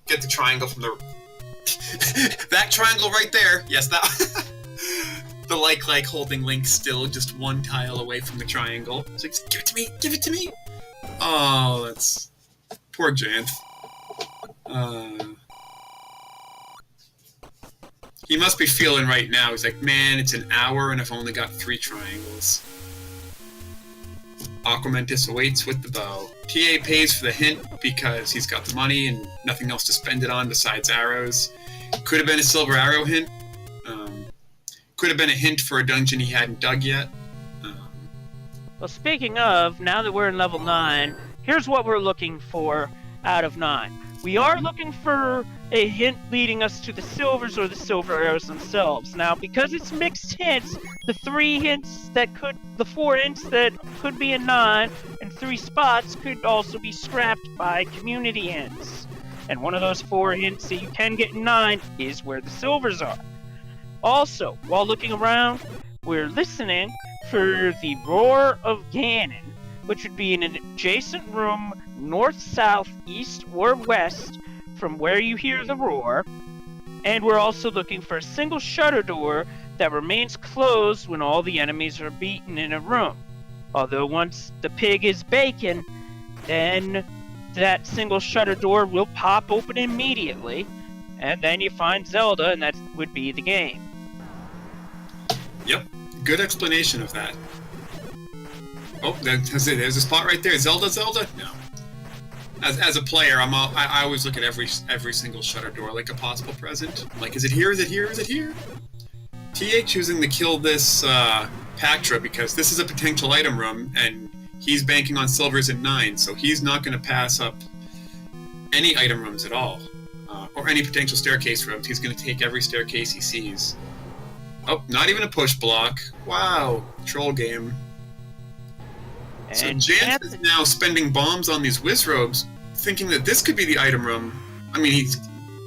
Speaker 2: get the triangle from the... that triangle right there! Yes, that... the like holding Link still just one tile away from the triangle. It's like, give it to me! Give it to me! Oh, that's... Poor Janthe. He must be feeling right now. He's like, man, it's an hour and I've only got 3 triangles. Aquamentus awaits with the bow. TA pays for the hint because he's got the money and nothing else to spend it on besides arrows. Could have been a silver arrow hint. Could have been a hint for a dungeon he hadn't dug yet.
Speaker 1: Well, speaking of, now that we're in level 9, here's what we're looking for out of 9. We are looking for a hint leading us to the silvers or the silver arrows themselves. Now, because it's mixed hints, the 4 hints that could be in 9 and 3 spots could also be scrapped by community hints. And one of those 4 hints that you can get in 9 is where the silvers are. Also, while looking around, we're listening for the Roar of Ganon, which would be in an adjacent room north, south, east, or west from where you hear the roar. And we're also looking for a single shutter door that remains closed when all the enemies are beaten in a room. Although once the pig is bacon, then that single shutter door will pop open immediately, and then you find Zelda, and that would be the game.
Speaker 2: Yep, good explanation of that. Oh, there's a spot right there. Zelda? No. As a player, I always look at every single shutter door like a possible present. I'm like, is it here? Is it here? Is it here? TA choosing to kill this Pactra because this is a potential item room, and he's banking on silvers at 9, so he's not going to pass up any item rooms at all, or any potential staircase rooms. He's going to take every staircase he sees. Oh, not even a push block. Wow, troll game. So Janthe is now spending bombs on these Wizrobes, thinking that this could be the item room. I mean, he's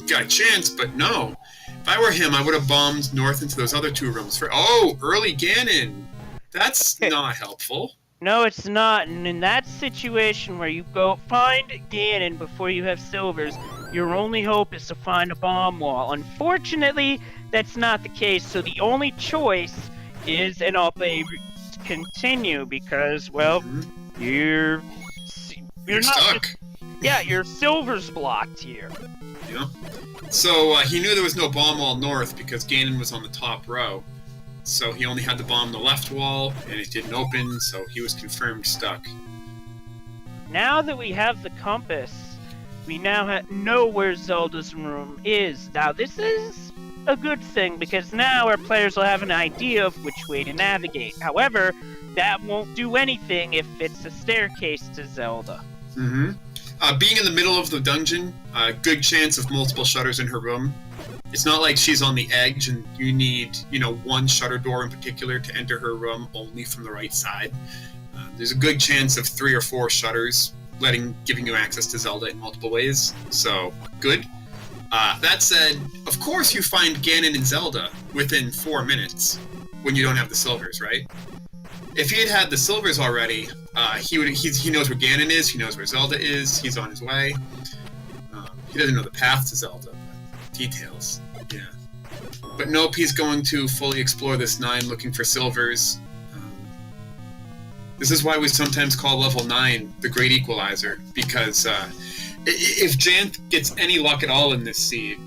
Speaker 2: got a chance, but no. If I were him, I would have bombed north into those other 2 rooms. Oh, early Ganon. That's not helpful.
Speaker 1: No, it's not. And in that situation where you go find Ganon before you have silvers, your only hope is to find a bomb wall. Unfortunately, that's not the case. So the only choice is an continue because, well, you're not
Speaker 2: stuck.
Speaker 1: Yeah, your silver's blocked here.
Speaker 2: Yeah. So he knew there was no bomb wall north because Ganon was on the top row. So he only had to bomb the left wall, and it didn't open, so he was confirmed stuck.
Speaker 1: Now that we have the compass, we now know where Zelda's room is. Now this is a good thing, because now our players will have an idea of which way to navigate. However, that won't do anything if it's a staircase to Zelda.
Speaker 2: Mm-hmm. Being in the middle of the dungeon, good chance of multiple shutters in her room. It's not like she's on the edge and you need, one shutter door in particular to enter her room only from the right side. There's a good chance of 3 or 4 shutters giving you access to Zelda in multiple ways. So, good. That said, of course you find Ganon and Zelda within 4 minutes when you don't have the silvers, right? If he had the silvers already, he knows where Ganon is, he knows where Zelda is, he's on his way. He doesn't know the path to Zelda, but details, yeah. But nope, he's going to fully explore this 9 looking for silvers. This is why we sometimes call level 9 the Great Equalizer, because if Janthe gets any luck at all in this seed,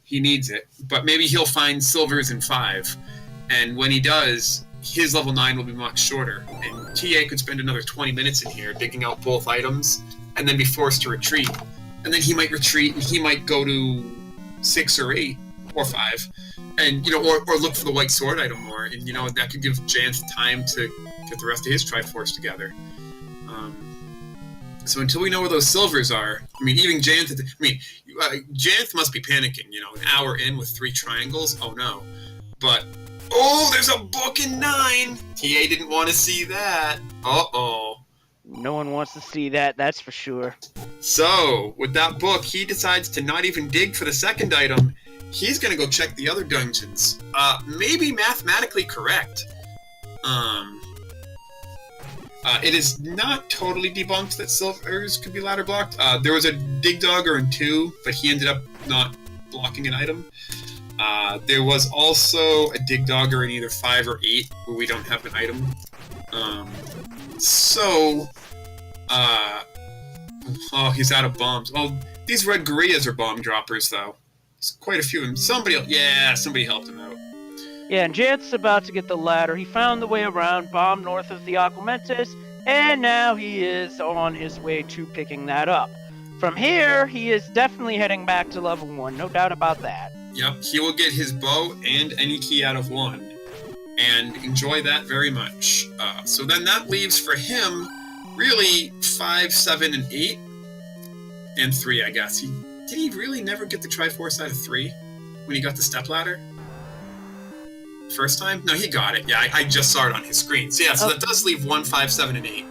Speaker 2: he needs it, but maybe he'll find silvers in 5, and when he does, his level 9 will be much shorter, and TA could spend another 20 minutes in here digging out both items, and then be forced to retreat. And then he might retreat, and he might go to 6 or 8, or 5, and, or look for the white sword item more, and, that could give Janthe time to get the rest of his Triforce together. So until we know where those silvers are, even Janthe, Janthe must be panicking, an hour in with 3 triangles, oh no. But, there's a book in 9! TA didn't want to see that. Uh-oh.
Speaker 1: No one wants to see that, that's for sure.
Speaker 2: So, with that book, he decides to not even dig for the second item. He's gonna go check the other dungeons. Maybe mathematically correct. It is not totally debunked that silvers could be ladder blocked. There was a dig dogger in 2, but he ended up not blocking an item. There was also a dig dogger in either 5 or 8 where we don't have an item. He's out of bombs. Oh, these red gorillas are bomb droppers, though. There's quite a few of them. Somebody helped him out.
Speaker 1: Yeah, and Janthe's about to get the ladder. He found the way around, bombed north of the Aquamentus, and now he is on his way to picking that up. From here, he is definitely heading back to level 1, no doubt about that.
Speaker 2: Yep, he will get his bow and any key out of 1, and enjoy that very much. So then that leaves for him, really, 5, 7, and 8, and 3, I guess. Did he really never get the Triforce out of 3 when he got the stepladder? First time? No, he got it. Yeah, I just saw it on his screen. So yeah, that does leave 1, 5, 7, and 8.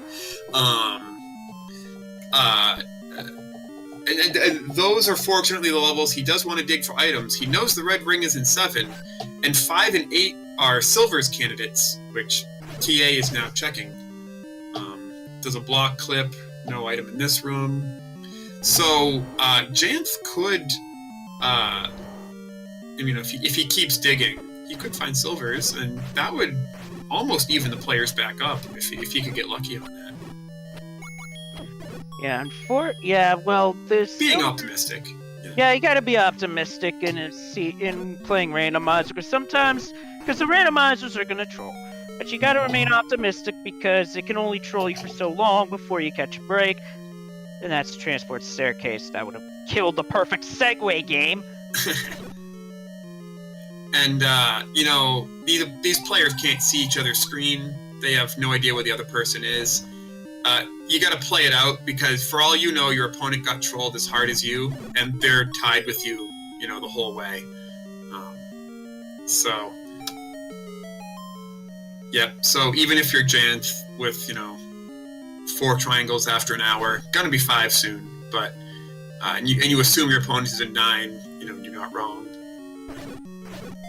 Speaker 2: And those are fortunately the levels he does want to dig for items. He knows the red ring is in 7, and 5 and 8 are silver's candidates, which TA is now checking. Does a block clip, no item in this room. So, Janthe could, if he keeps digging, he could find silvers, and that would almost even the players back up if he could get lucky on that.
Speaker 1: Yeah, well, there's
Speaker 2: Being
Speaker 1: so
Speaker 2: optimistic.
Speaker 1: Yeah, you gotta be optimistic in playing randomizer, because the randomizers are gonna troll. But you gotta remain optimistic because it can only troll you for so long before you catch a break. And that's Transport Staircase. That would have killed the perfect segue game.
Speaker 2: And, these players can't see each other's screen. They have no idea where the other person is. You gotta play it out, because for all you know, your opponent got trolled as hard as you, and they're tied with you, the whole way. So even if you're Janthe with, 4 triangles after an hour, gonna be 5 soon, but, and you assume your opponent is a 9, you're not wrong.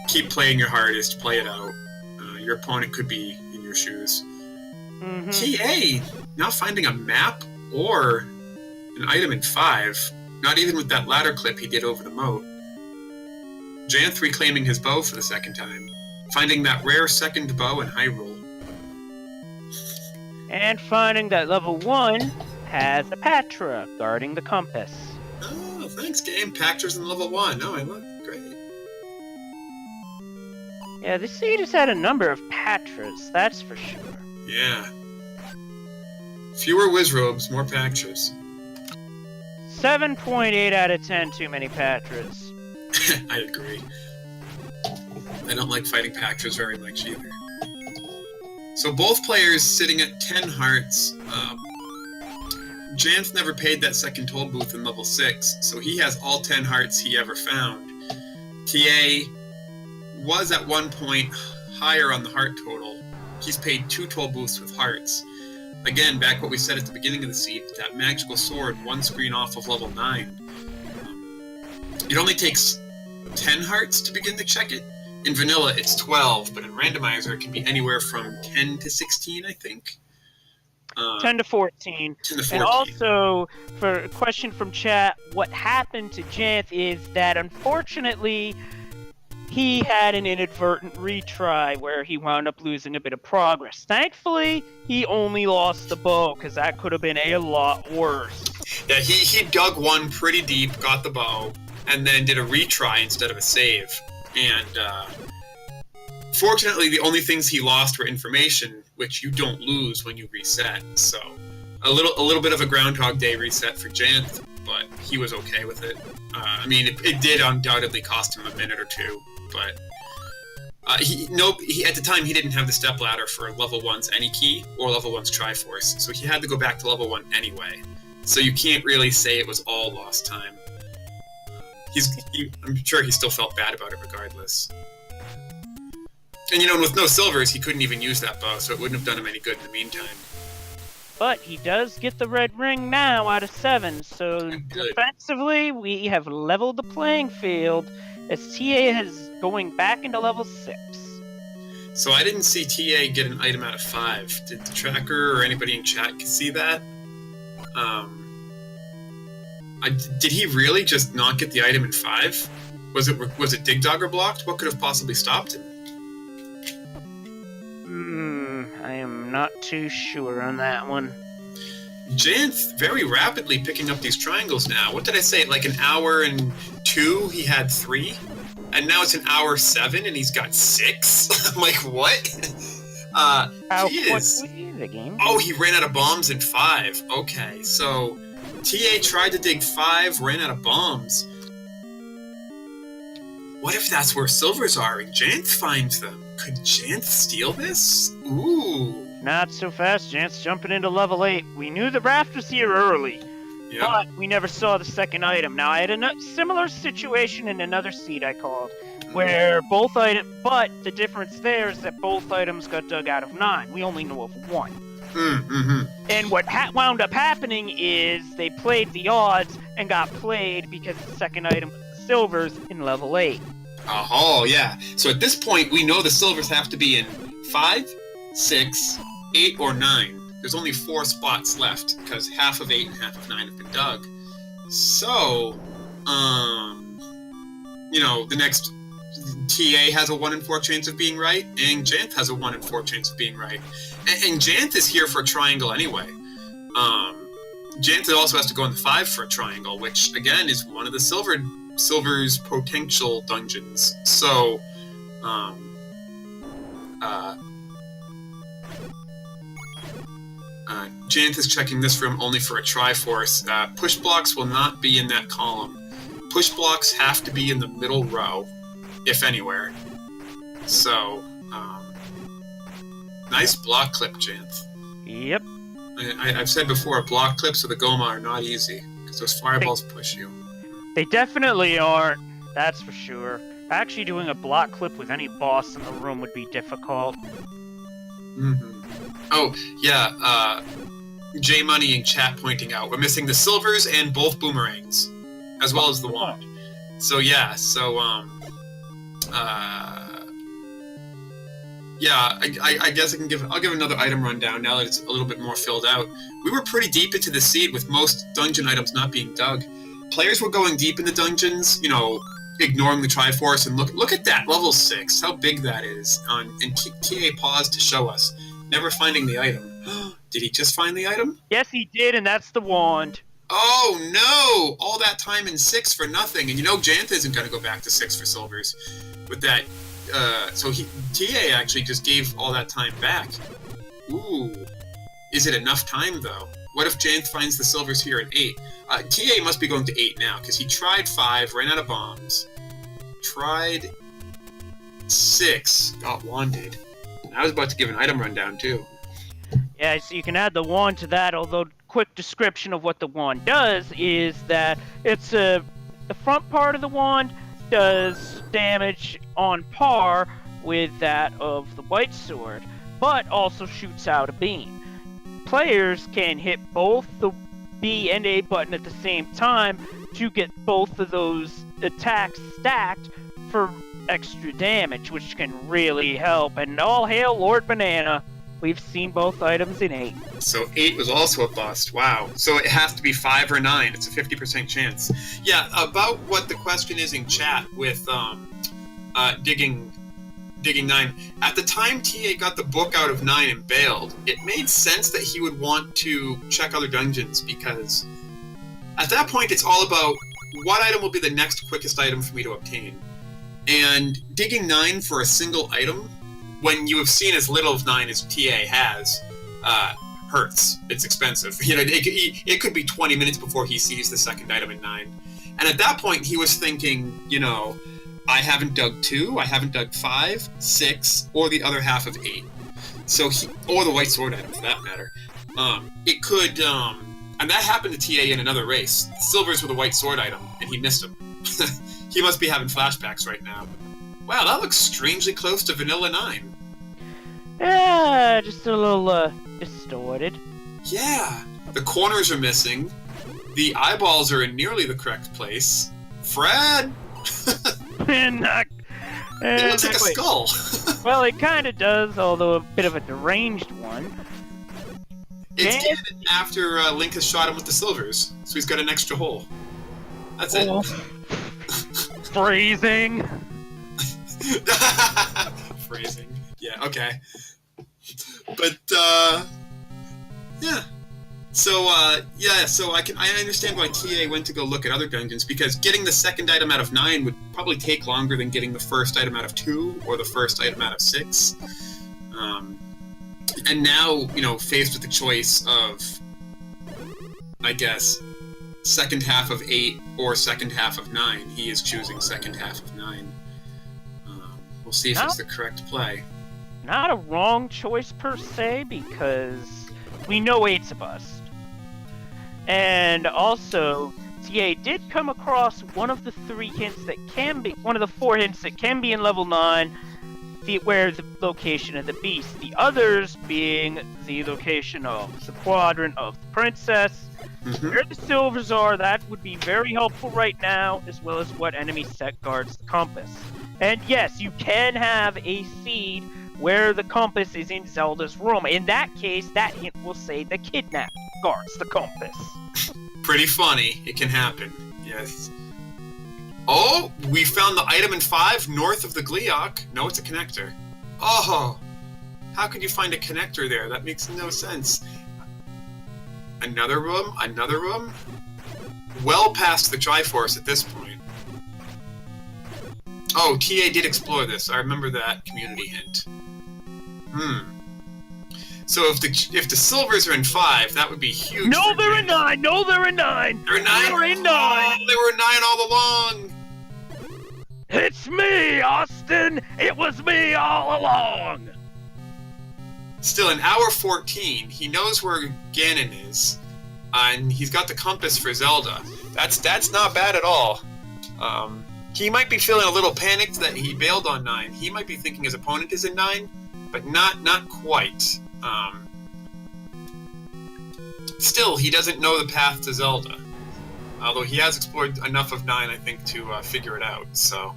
Speaker 2: Keep playing your hardest, play it out. Your opponent could be in your shoes.
Speaker 1: Mm-hmm.
Speaker 2: TA not finding a map or an item in 5, not even with that ladder clip he did over the moat. Janthe reclaiming his bow for the second time, finding that rare second bow in Hyrule.
Speaker 1: And finding that level 1 has a Patra guarding the compass.
Speaker 2: Oh, thanks, game. Patra's in level 1. Oh, I look great.
Speaker 1: Yeah, the seed has had a number of Patras, that's for sure.
Speaker 2: Yeah. Fewer Wizrobes, more Patras.
Speaker 1: 7.8 out of 10 too many Patras.
Speaker 2: I agree. I don't like fighting Patras very much either. So both players sitting at 10 hearts. Janthe never paid that second toll booth in level 6, so he has all 10 hearts he ever found. TA was at one point higher on the heart total. He's paid 2 toll booths with hearts. Again, back what we said at the beginning of the seed, that magical sword, 1 screen off of level 9. It only takes 10 hearts to begin to check it. In vanilla, it's 12, but in randomizer, it can be anywhere from 10 to 16, I think.
Speaker 1: 10 to 14.
Speaker 2: 10 to 14.
Speaker 1: And also, for a question from chat, what happened to Janthe is that, unfortunately, he had an inadvertent retry where he wound up losing a bit of progress. Thankfully, he only lost the bow, because that could have been a lot worse.
Speaker 2: Yeah, he dug one pretty deep, got the bow, and then did a retry instead of a save. And fortunately, the only things he lost were information, which you don't lose when you reset. So a little bit of a Groundhog Day reset for Janthe, but he was okay with it. It did undoubtedly cost him a minute or 2, but he at the time he didn't have the stepladder for level 1's any key or level 1's Triforce, so he had to go back to level 1 anyway. So you can't really say it was all lost time. I'm sure he still felt bad about it regardless. And with no silvers, he couldn't even use that bow, so it wouldn't have done him any good in the meantime.
Speaker 1: But he does get the red ring now out of 7, so defensively we have leveled the playing field as TA is going back into level 6.
Speaker 2: So I didn't see TA get an item out of 5. Did the tracker or anybody in chat see that? Did he really just not get the item in 5? Was it Dig Dogger blocked? What could have possibly stopped him?
Speaker 1: I am not too sure on that one.
Speaker 2: Janthe very rapidly picking up these triangles now. What did I say? Like an hour and 2, he had 3? And now it's an hour 7 and he's got 6? I'm like, what?
Speaker 1: How
Speaker 2: he is...
Speaker 1: quickly the game?
Speaker 2: Oh, he ran out of bombs in 5. Okay, so TA tried to dig 5, ran out of bombs. What if that's where silvers are and Janthe finds them? Could Janthe steal this? Ooh.
Speaker 1: Not so fast, Janthe's jumping into level 8. We knew the raft was here early, but we never saw the second item. Now, I had a similar situation in another seed I called, where both items, but the difference there is that both items got dug out of 9. We only know of 1.
Speaker 2: Mm-hmm.
Speaker 1: And what wound up happening is they played the odds and got played because the second item was silvers in level 8.
Speaker 2: Oh, yeah. So at this point, we know the silvers have to be in 5, 6, 8, or 9. There's only 4 spots left, because half of 8 and half of 9 have been dug. So, the next TA has a 1 in 4 chance of being right, and Janthe has a 1 in 4 chance of being right. And Janthe is here for a triangle anyway. Janthe also has to go in the 5 for a triangle, which again is one of the Silver's potential dungeons. So, Janthe is checking this room only for a Triforce. Push blocks will not be in that column. Push blocks have to be in the middle row, if anywhere. So, nice block clip, Janthe.
Speaker 1: Yep.
Speaker 2: I've said before, block clips with a Goma are not easy, because those fireballs push you.
Speaker 1: They definitely aren't, that's for sure. Actually doing a block clip with any boss in the room would be difficult.
Speaker 2: Mm-hmm. Oh, yeah, J-Money in chat pointing out, we're missing the silvers and both boomerangs, as well as the wand. So, yeah, yeah, I guess I'll give another item rundown now that it's a little bit more filled out. We were pretty deep into the seed with most dungeon items not being dug. Players were going deep in the dungeons, you know, ignoring the Triforce, and look at that, level 6, how big that is. And TA paused to show us, never finding the item. Did he just find the item?
Speaker 1: Yes, he did, and that's the wand.
Speaker 2: Oh no! All that time in 6 for nothing, and you know Janthe isn't going to go back to 6 for silvers with that. So TA actually just gave all that time back. Ooh. Is it enough time, though? What if Janthe finds the silvers here at 8? TA must be going to 8 now, because he tried 5, ran out of bombs. Tried 6, got wanded. And I was about to give an item rundown, too.
Speaker 1: Yeah, so you can add the wand to that, although quick description of what the wand does is that it's the front part of the wand does damage on par with that of the white sword, but also shoots out a beam. Players can hit both the B and A button at the same time to get both of those attacks stacked for extra damage, which can really help. And all hail Lord Banana. We've seen both items in 8.
Speaker 2: So 8 was also a bust. Wow. So it has to be 5 or 9. It's a 50% chance. Yeah, about what the question is in chat with digging 9. At the time TA got the book out of 9 and bailed, it made sense that he would want to check other dungeons, because at that point it's all about what item will be the next quickest item for me to obtain. And digging 9 for a single item, when you have seen as little of 9 as TA has, hurts. It's expensive. You know, it could be 20 minutes before he sees the second item in 9. And at that point, he was thinking, you know, I haven't dug 2, I haven't dug 5, 6, or the other half of 8. So or the white sword item, for that matter. It could, and that happened to TA in another race. Silvers with a white sword item, and he missed him. He must be having flashbacks right now. Wow, that looks strangely close to Vanilla 9.
Speaker 1: Yeah, just a little, distorted.
Speaker 2: Yeah, the corners are missing. The eyeballs are in nearly the correct place. Fred! It looks like a skull.
Speaker 1: Well, it kind of does, although a bit of a deranged one.
Speaker 2: It's canon after Link has shot him with the silvers, so he's got an extra hole. That's it.
Speaker 1: Phrasing.
Speaker 2: Phrasing. Yeah, okay. But, yeah. So, so I understand why TA went to go look at other dungeons, because getting the second item out of 9 would probably take longer than getting the first item out of 2, or the first item out of 6. And now, you know, faced with the choice of, I guess, second half of 8 or second half of 9, he is choosing second half of 9. We'll see if it's the correct play.
Speaker 1: Not a wrong choice per se, because we know 8's a bust. And also, TA did come across one of the 3 hints that can be, one of the 4 hints that can be in level 9, where the location of the beast. The others being the location of the quadrant of the princess, where the silvers are. That would be very helpful right now, as well as what enemy set guards the compass. And yes, you can have a seed where the compass is in Zelda's room. In that case, that hint will say the kidnap guards the compass.
Speaker 2: Pretty funny. It can happen. Yes. Oh, we found the item in 5 north of the Gleeok. No, it's a connector. Oh, how could you find a connector there? That makes no sense. Another room? Another room? Well past the Triforce at this point. Oh, TA did explore this. I remember that community hint. So if the silvers are in 5, that would be huge.
Speaker 1: No, they're in 9! No, they're in 9!
Speaker 2: They're in 9?
Speaker 1: They're in 9!
Speaker 2: Oh, they were in 9 all along!
Speaker 1: It's me, Austin! It was me all along!
Speaker 2: Still, in hour 14, he knows where Ganon is, and he's got the compass for Zelda. That's not bad at all. He might be feeling a little panicked that he bailed on 9. He might be thinking his opponent is in 9, but not quite. Still, he doesn't know the path to Zelda. Although he has explored enough of 9, I think, to figure it out, so...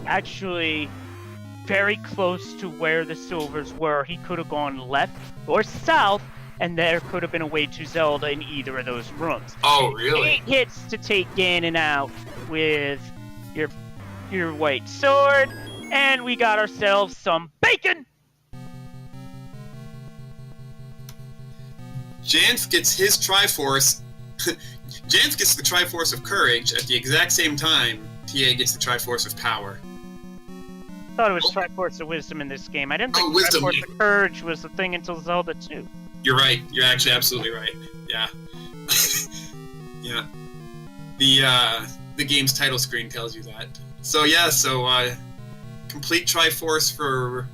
Speaker 1: Actually, very close to where the silvers were. He could have gone left or south, and there could have been a way to Zelda in either of those rooms.
Speaker 2: Oh, really?
Speaker 1: 8 hits to take Ganon out with your white sword, and we got ourselves some bacon!
Speaker 2: Janthe gets his Triforce... Janthe gets the Triforce of Courage at the exact same time TA gets the Triforce of Power.
Speaker 1: I thought it was Triforce of Wisdom in this game. I didn't think
Speaker 2: Wisdom.
Speaker 1: Triforce of Courage was a thing until Zelda 2.
Speaker 2: You're right. You're actually absolutely right. Yeah. Yeah. The game's title screen tells you that. So yeah, complete Triforce for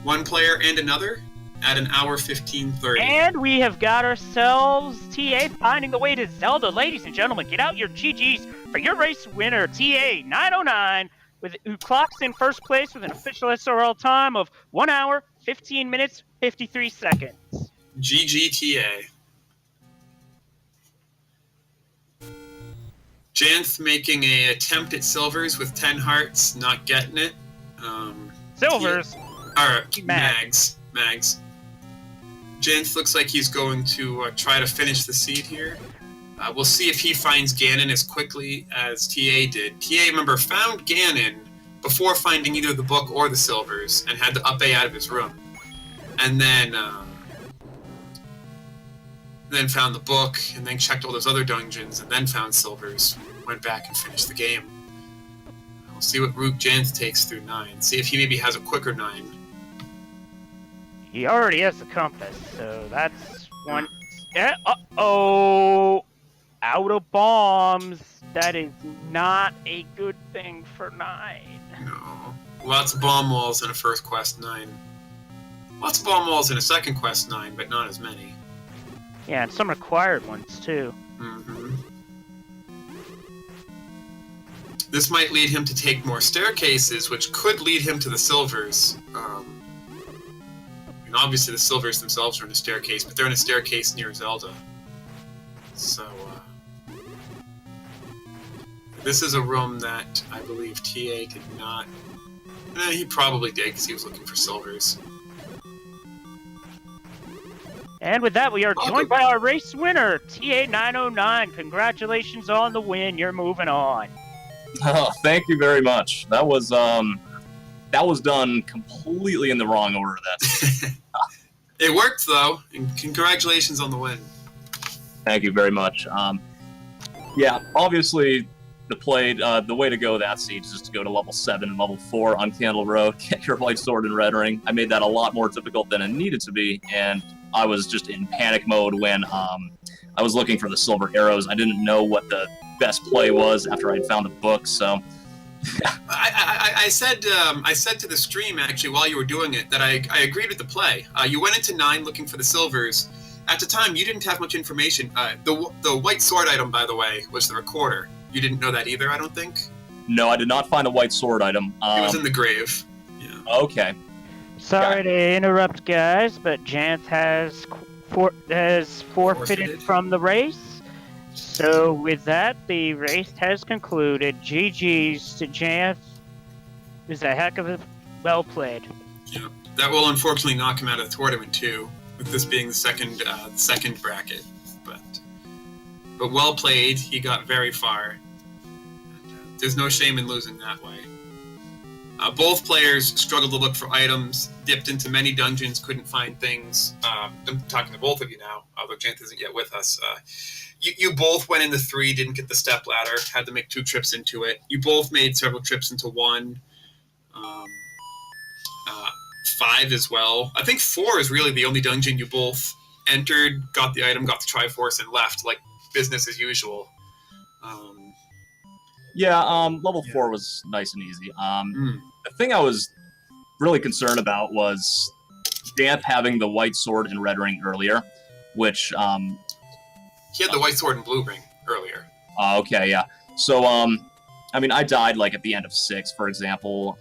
Speaker 2: one player and another at an hour 15:30.
Speaker 1: And we have got ourselves TA finding the way to Zelda. Ladies and gentlemen, get out your GGs for your race winner, ta909, who clocks in first place with an official SRL time of 1 hour, 15 minutes, 53 seconds.
Speaker 2: GGTA. Janthe making an attempt at silvers with 10 hearts, not getting it.
Speaker 1: Silvers?
Speaker 2: Mags. Janthe looks like he's going to try to finish the seed here. We'll see if he finds Ganon as quickly as TA did. TA, remember, found Ganon before finding either the book or the silvers, and had to up A out of his room. And then found the book, and then checked all those other dungeons, and then found silvers. Went back and finished the game. We'll see what route Janthe takes through 9. See if he maybe has a quicker 9.
Speaker 1: He already has the compass, so that's one. Uh-oh! Out of bombs. That is not a good thing for 9.
Speaker 2: No. Lots of bomb walls in a first quest 9. Lots of bomb walls in a second quest 9, but not as many.
Speaker 1: Yeah, and some required ones, too.
Speaker 2: Mm-hmm. This might lead him to take more staircases, which could lead him to the silvers. And obviously the silvers themselves are in a staircase, but they're in a staircase near Zelda. So, this is a room that I believe TA did not... he probably did, because he was looking for silvers.
Speaker 1: And with that, we are joined by our race winner, ta909. Congratulations on the win. You're moving on.
Speaker 3: Oh, thank you very much. That was done completely in the wrong order.
Speaker 2: It worked, though, and congratulations on the win.
Speaker 3: Thank you very much. Yeah, obviously, the way to go that seed is just to go to level 7 and level 4 on Candle Road, get your white sword and red ring. I made that a lot more difficult than it needed to be, and I was just in panic mode when I was looking for the silver arrows. I didn't know what the best play was after I'd found the book, so...
Speaker 2: I said to the stream, actually, while you were doing it, that I agreed with the play. You went into 9 looking for the silvers. At the time, you didn't have much information. The white sword item, by the way, was the recorder. You didn't know that either, I don't think?
Speaker 3: No, I did not find a white sword item.
Speaker 2: It was in the grave. Yeah.
Speaker 3: Okay.
Speaker 1: Sorry to interrupt, guys, but Janthe has forfeited from the race. So with that, the race has concluded. GG's to Janthe. It was a heck of a well played.
Speaker 2: Yeah, that will unfortunately knock him out of the tournament too, with this being the second bracket. But well played. He got very far. And, there's no shame in losing that way. Both players struggled to look for items, dipped into many dungeons, couldn't find things. I'm talking to both of you now, although Janthe isn't yet with us. You both went into 3, didn't get the step ladder, had to make 2 trips into it. You both made several trips into 1. 5 as well. I think 4 is really the only dungeon you both entered, got the item, got the Triforce, and left, like business as usual.
Speaker 3: Level 4 was nice and easy. The thing I was really concerned about was Janthe having the white sword and red ring earlier, which...
Speaker 2: he had the white sword and blue ring earlier.
Speaker 3: Okay, yeah. So, I mean, I died, like, at the end of 6, for example.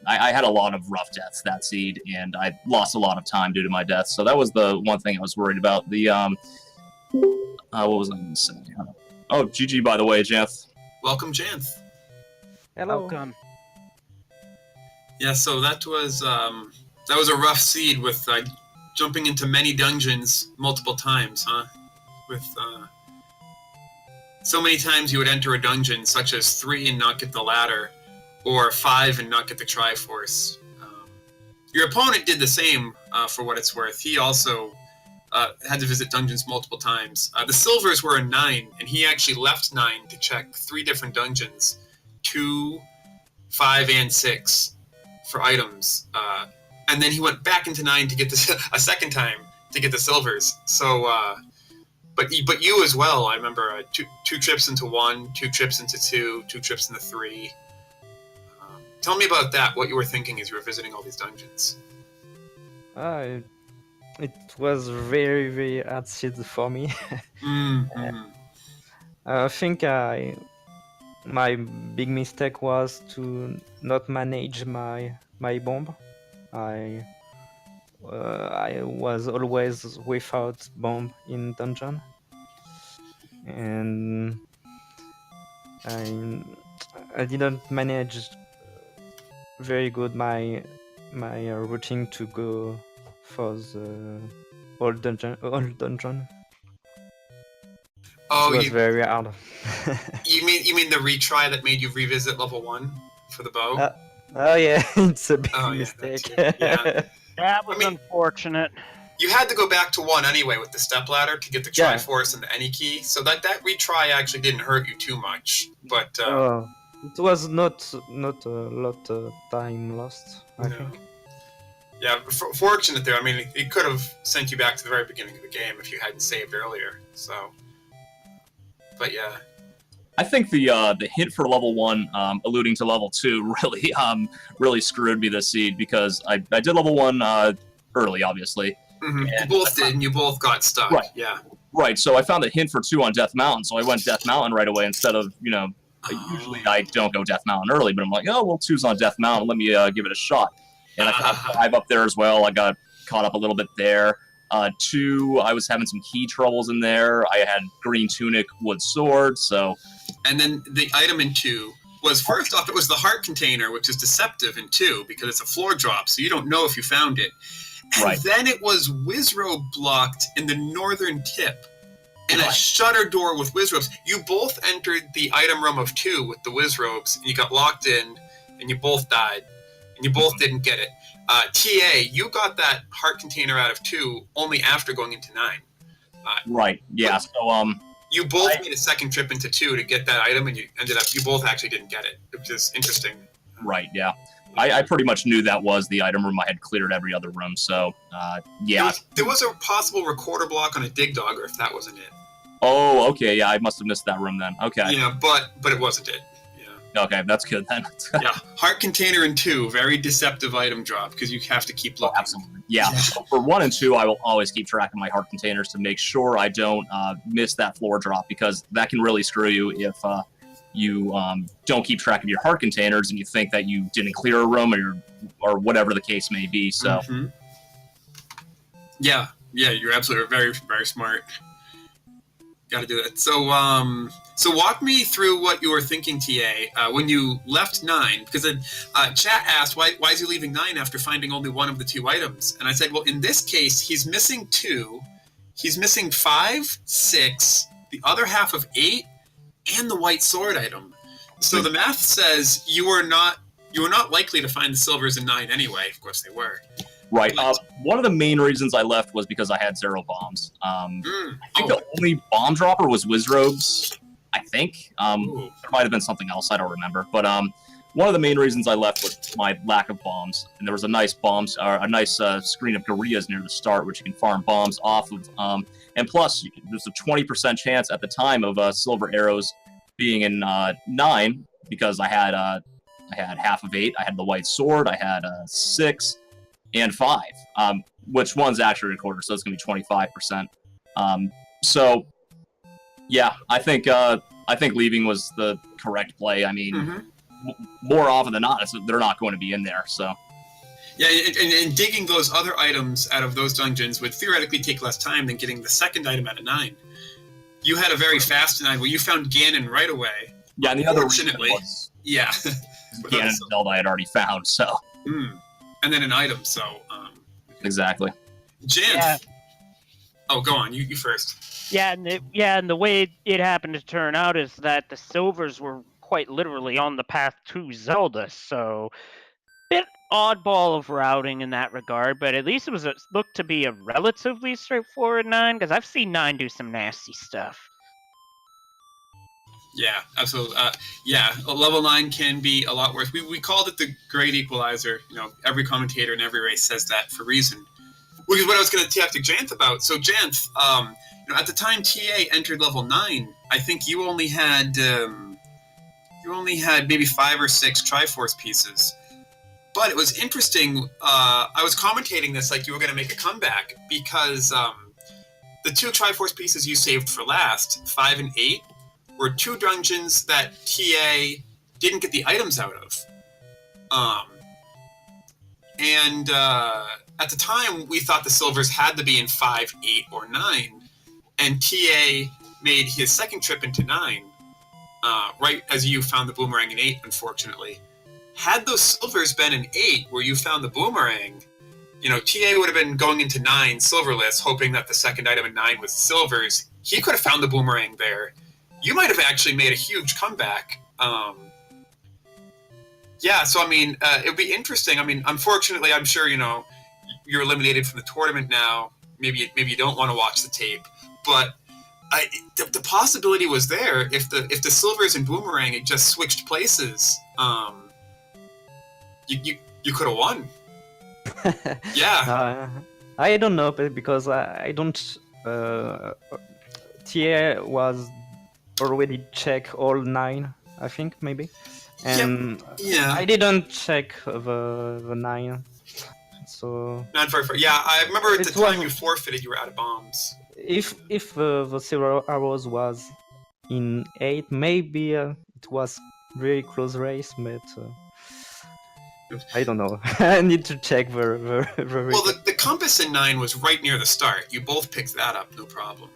Speaker 3: I had a lot of rough deaths that seed, and I lost a lot of time due to my deaths, so that was the one thing I was worried about. The, what was I going to say? Oh, GG, by the way, Janthe.
Speaker 2: Welcome, Janthe.
Speaker 4: Hello.
Speaker 1: Welcome.
Speaker 2: Yeah, so that was a rough seed with jumping into many dungeons multiple times, huh? With so many times you would enter a dungeon, such as 3 and not get the ladder, or 5 and not get the Triforce. Your opponent did the same, for what it's worth. He also had to visit dungeons multiple times. The silvers were a 9, and he actually left 9 to check 3 different dungeons, 2, 5, and 6 for items. And then he went back into 9 to get a second time to get the silvers. So, but you as well. I remember 2 trips into 1, 2 trips into 2, 2 trips into 3. Tell me about that. What you were thinking as you were visiting all these dungeons.
Speaker 4: It was very, very hard seed for me. I think my big mistake was to not manage my bomb. I was always without bomb in dungeon, and I didn't manage very good my routine to go for the old dungeon.
Speaker 2: Oh,
Speaker 4: it was very hard.
Speaker 2: you mean the retry that made you revisit level 1 for the bow?
Speaker 4: Oh yeah, it's a big
Speaker 2: Oh, yeah,
Speaker 4: mistake.
Speaker 2: Yeah.
Speaker 1: That was unfortunate.
Speaker 2: You had to go back to 1 anyway with the stepladder to get the
Speaker 4: Yeah.
Speaker 2: Triforce and the any key, so that retry actually didn't hurt you too much. But
Speaker 4: It was not a lot of time lost, I
Speaker 2: No.
Speaker 4: think.
Speaker 2: yeah, fortunate there. I mean, it could have sent you back to the very beginning of the game if you hadn't saved earlier. So, but yeah.
Speaker 3: I think the hint for level 1, alluding to level 2, really screwed me this seed, because I did level 1 early, obviously.
Speaker 2: Mm-hmm. You both did, and you both got stuck.
Speaker 3: Right.
Speaker 2: Yeah.
Speaker 3: Right, so I found the hint for 2 on Death Mountain, so I went Death Mountain right away instead of, usually I don't go Death Mountain early, but I'm like, oh, well, 2's on Death Mountain, let me give it a shot. And I found 5 up there as well. I got caught up a little bit there. 2, I was having some key troubles in there. I had green tunic, wood sword, so...
Speaker 2: And then the item in 2 was, first off, it was the heart container, which is deceptive in 2 because it's a floor drop, so you don't know if you found it. And
Speaker 3: Right.
Speaker 2: then it was Wizrobe blocked in the northern tip, and a shutter door with Wizrobes. You both entered the item room of 2 with the Wizrobes, and you got locked in, and you both died, and you both didn't get it. TA, you got that heart container out of 2 only after going into 9.
Speaker 3: Right, yeah, so,
Speaker 2: You both made a second trip into 2 to get that item, and you both actually didn't get it, which is interesting.
Speaker 3: right, yeah. I pretty much knew that was the item room. I had cleared every other room, so, yeah.
Speaker 2: There was a possible recorder block on a dig dogger if that wasn't it.
Speaker 3: Oh, okay, yeah, I must have missed that room then. Okay.
Speaker 2: Yeah, but it wasn't it. Yeah.
Speaker 3: Okay, that's good then.
Speaker 2: Yeah. Heart container in 2, very deceptive item drop because you have to keep looking.
Speaker 3: Absolutely. Yeah. So for 1 and 2, I will always keep track of my heart containers to make sure I don't miss that floor drop, because that can really screw you if you don't keep track of your heart containers and you think that you didn't clear a room or whatever the case may be. So.
Speaker 2: Mm-hmm. Yeah, you're absolutely very, very smart. Got to do that. So walk me through what you were thinking, TA, when you left 9, because chat asked, why is he leaving 9 after finding only 1 of the 2 items? And I said, well, in this case, he's missing 2, he's missing 5, 6, the other half of 8, and the white sword item. So the math says you are not You were not likely to find the silvers in 9 anyway. Of course they were.
Speaker 3: Right. One of the main reasons I left was because I had 0 bombs. I think the only bomb dropper was Wizrogues, I think. There might have been something else, I don't remember. But one of the main reasons I left was my lack of bombs. And there was a nice screen of Gorillas near the start, which you can farm bombs off of. And plus, there's a 20% chance at the time of silver arrows being in 9, because I had half of 8. I had the white sword. I had 6. And 5, which one's actually recorded, so it's going to be 25%. So, yeah, I think leaving was the correct play. I mean, more often than not, they're not going to be in there. So,
Speaker 2: yeah, and digging those other items out of those dungeons would theoretically take less time than getting the second item out of 9. You had a very fast 9 where you found Ganon right away.
Speaker 3: Yeah, and the other
Speaker 2: Fortunately,
Speaker 3: was
Speaker 2: yeah,
Speaker 3: Ganon and Zelda I had already found. So.
Speaker 2: And then an item, so...
Speaker 3: Exactly.
Speaker 2: Janthe!
Speaker 1: Yeah.
Speaker 2: Oh, go on, you first.
Speaker 1: Yeah, and the way it happened to turn out is that the silvers were quite literally on the path to Zelda, so... Bit oddball of routing in that regard, but at least it looked to be a relatively straightforward 9, because I've seen 9 do some nasty stuff.
Speaker 2: Yeah, absolutely. Yeah, a level 9 can be a lot worse. We called it the great equalizer. You know, every commentator in every race says that for a reason. Which is what I was going to talk to Janthe about. So, Janthe, at the time TA entered level 9, I think you only had maybe 5 or 6 Triforce pieces. But it was interesting. I was commentating this like you were going to make a comeback, because the 2 Triforce pieces you saved for last, 5 and 8, were 2 dungeons that TA didn't get the items out of. At the time, we thought the silvers had to be in 5, 8, or 9, and TA made his second trip into 9, right as you found the boomerang in 8, unfortunately. Had those silvers been in 8, where you found the boomerang, TA would have been going into 9 silverless, hoping that the second item in 9 was silvers. He could have found the boomerang there. You might have actually made a huge comeback. Yeah, so I mean, it would be interesting. I mean, unfortunately, I'm sure you're eliminated from the tournament now. Maybe you don't want to watch the tape, but the possibility was there if the silvers and boomerang had just switched places. You could have won. Yeah.
Speaker 4: I don't know, because I don't. TA was already check all 9, I think, maybe, and
Speaker 2: yeah.
Speaker 4: I didn't check the 9, so.
Speaker 2: Not very far. Yeah, I remember at the time you forfeited. You were out of bombs.
Speaker 4: If the silver arrows was in 8, maybe it was very close race, but I don't know. I need to check the
Speaker 2: Well, the compass in 9 was right near the start. You both picked that up, no problem.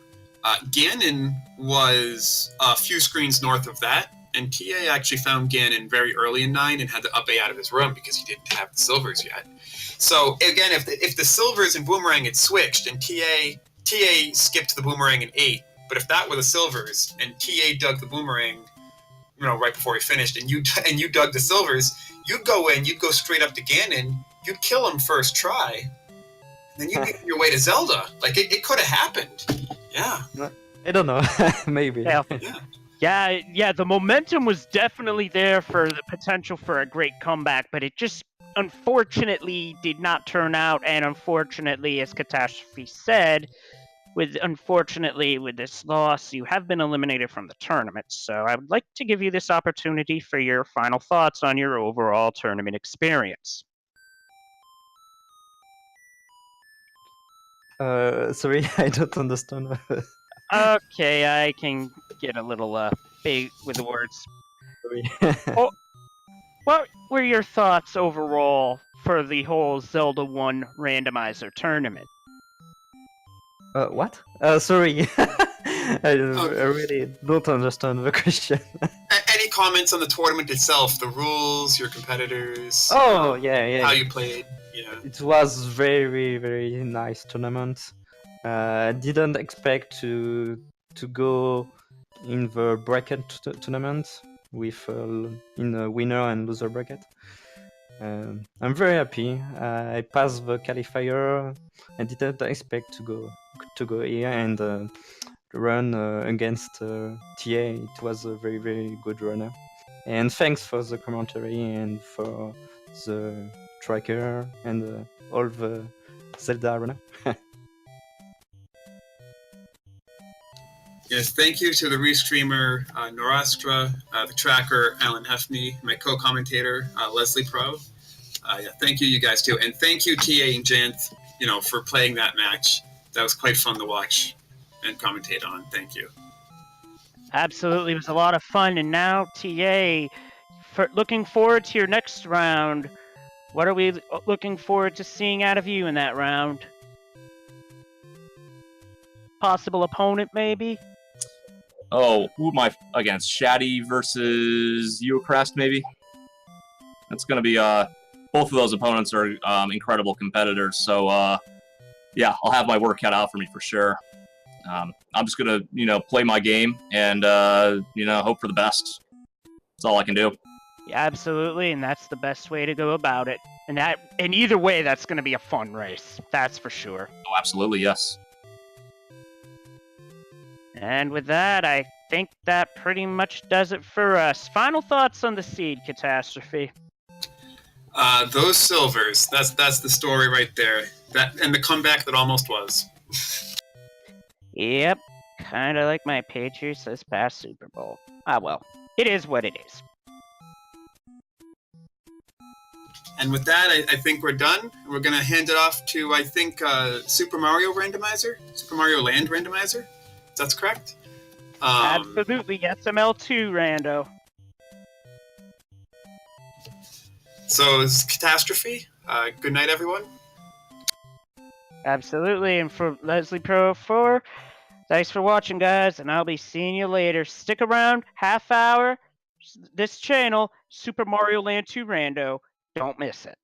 Speaker 2: Ganon was a few screens north of that, and TA actually found Ganon very early in 9 and had to up A out of his room because he didn't have the silvers yet. So again, if the silvers and boomerang had switched and TA skipped the boomerang in 8, but if that were the silvers and TA dug the boomerang, right before he finished, and you dug the silvers, you'd go straight up to Ganon, you'd kill him first try, and then you'd get your way to Zelda. Like it could have happened. Yeah.
Speaker 4: I don't know. Maybe.
Speaker 1: Yeah, the momentum was definitely there for the potential for a great comeback, but it just unfortunately did not turn out, and unfortunately, as Catastrophe said, with this loss, you have been eliminated from the tournament. So I would like to give you this opportunity for your final thoughts on your overall tournament experience.
Speaker 4: Sorry, I don't understand.
Speaker 1: Okay, I can get a little big with the words.
Speaker 4: Sorry.
Speaker 1: What were your thoughts overall for the whole Zelda 1 randomizer tournament?
Speaker 4: What? Sorry. I really don't understand the question.
Speaker 2: Any comments on the tournament itself, the rules, your competitors?
Speaker 4: Oh, yeah.
Speaker 2: How you played? Yeah.
Speaker 4: It was very, very nice tournament. Didn't expect to go in the bracket tournament, with in a winner and loser bracket. I'm very happy. I passed the qualifier. I didn't expect to go here and run against TA. It was a very, very good runner. And thanks for the commentary and for the tracker and all the Zelda runner.
Speaker 2: Yes, thank you to the restreamer Norastra, the tracker Alan Hefney, my co-commentator Leslie Pro. Yeah, thank you guys too, and thank you TA and Janthe, for playing that match. That was quite fun to watch and commentate on. Thank you.
Speaker 1: Absolutely, it was a lot of fun. And now, TA, looking forward to your next round. What are we looking forward to seeing out of you in that round? Possible opponent, maybe?
Speaker 3: Oh, who am I against? Shaddy versus Eucrest, maybe? That's going to be, both of those opponents are incredible competitors, so, yeah, I'll have my work cut out for me for sure. I'm just going to, play my game and, hope for the best. That's all I can do.
Speaker 1: Yeah, absolutely, and that's the best way to go about it. And either way, that's going to be a fun race. That's for sure.
Speaker 3: Oh, absolutely, yes.
Speaker 1: And with that, I think that pretty much does it for us. Final thoughts on the seed catastrophe.
Speaker 2: Those silvers, that's the story right there. And the comeback that almost was.
Speaker 1: Yep, kind of like my Patriots this past Super Bowl. Ah, well, it is what it is.
Speaker 2: And with that, I think we're done. We're going to hand it off to, I think, Super Mario Randomizer? Super Mario Land Randomizer? That's correct?
Speaker 1: Absolutely, SML2, Rando.
Speaker 2: So, this is Catastrophe. Good night, everyone.
Speaker 1: Absolutely, and for Leslie Pro 4, thanks for watching, guys, and I'll be seeing you later. Stick around, half hour, this channel, Super Mario Land 2 Rando. Don't miss it.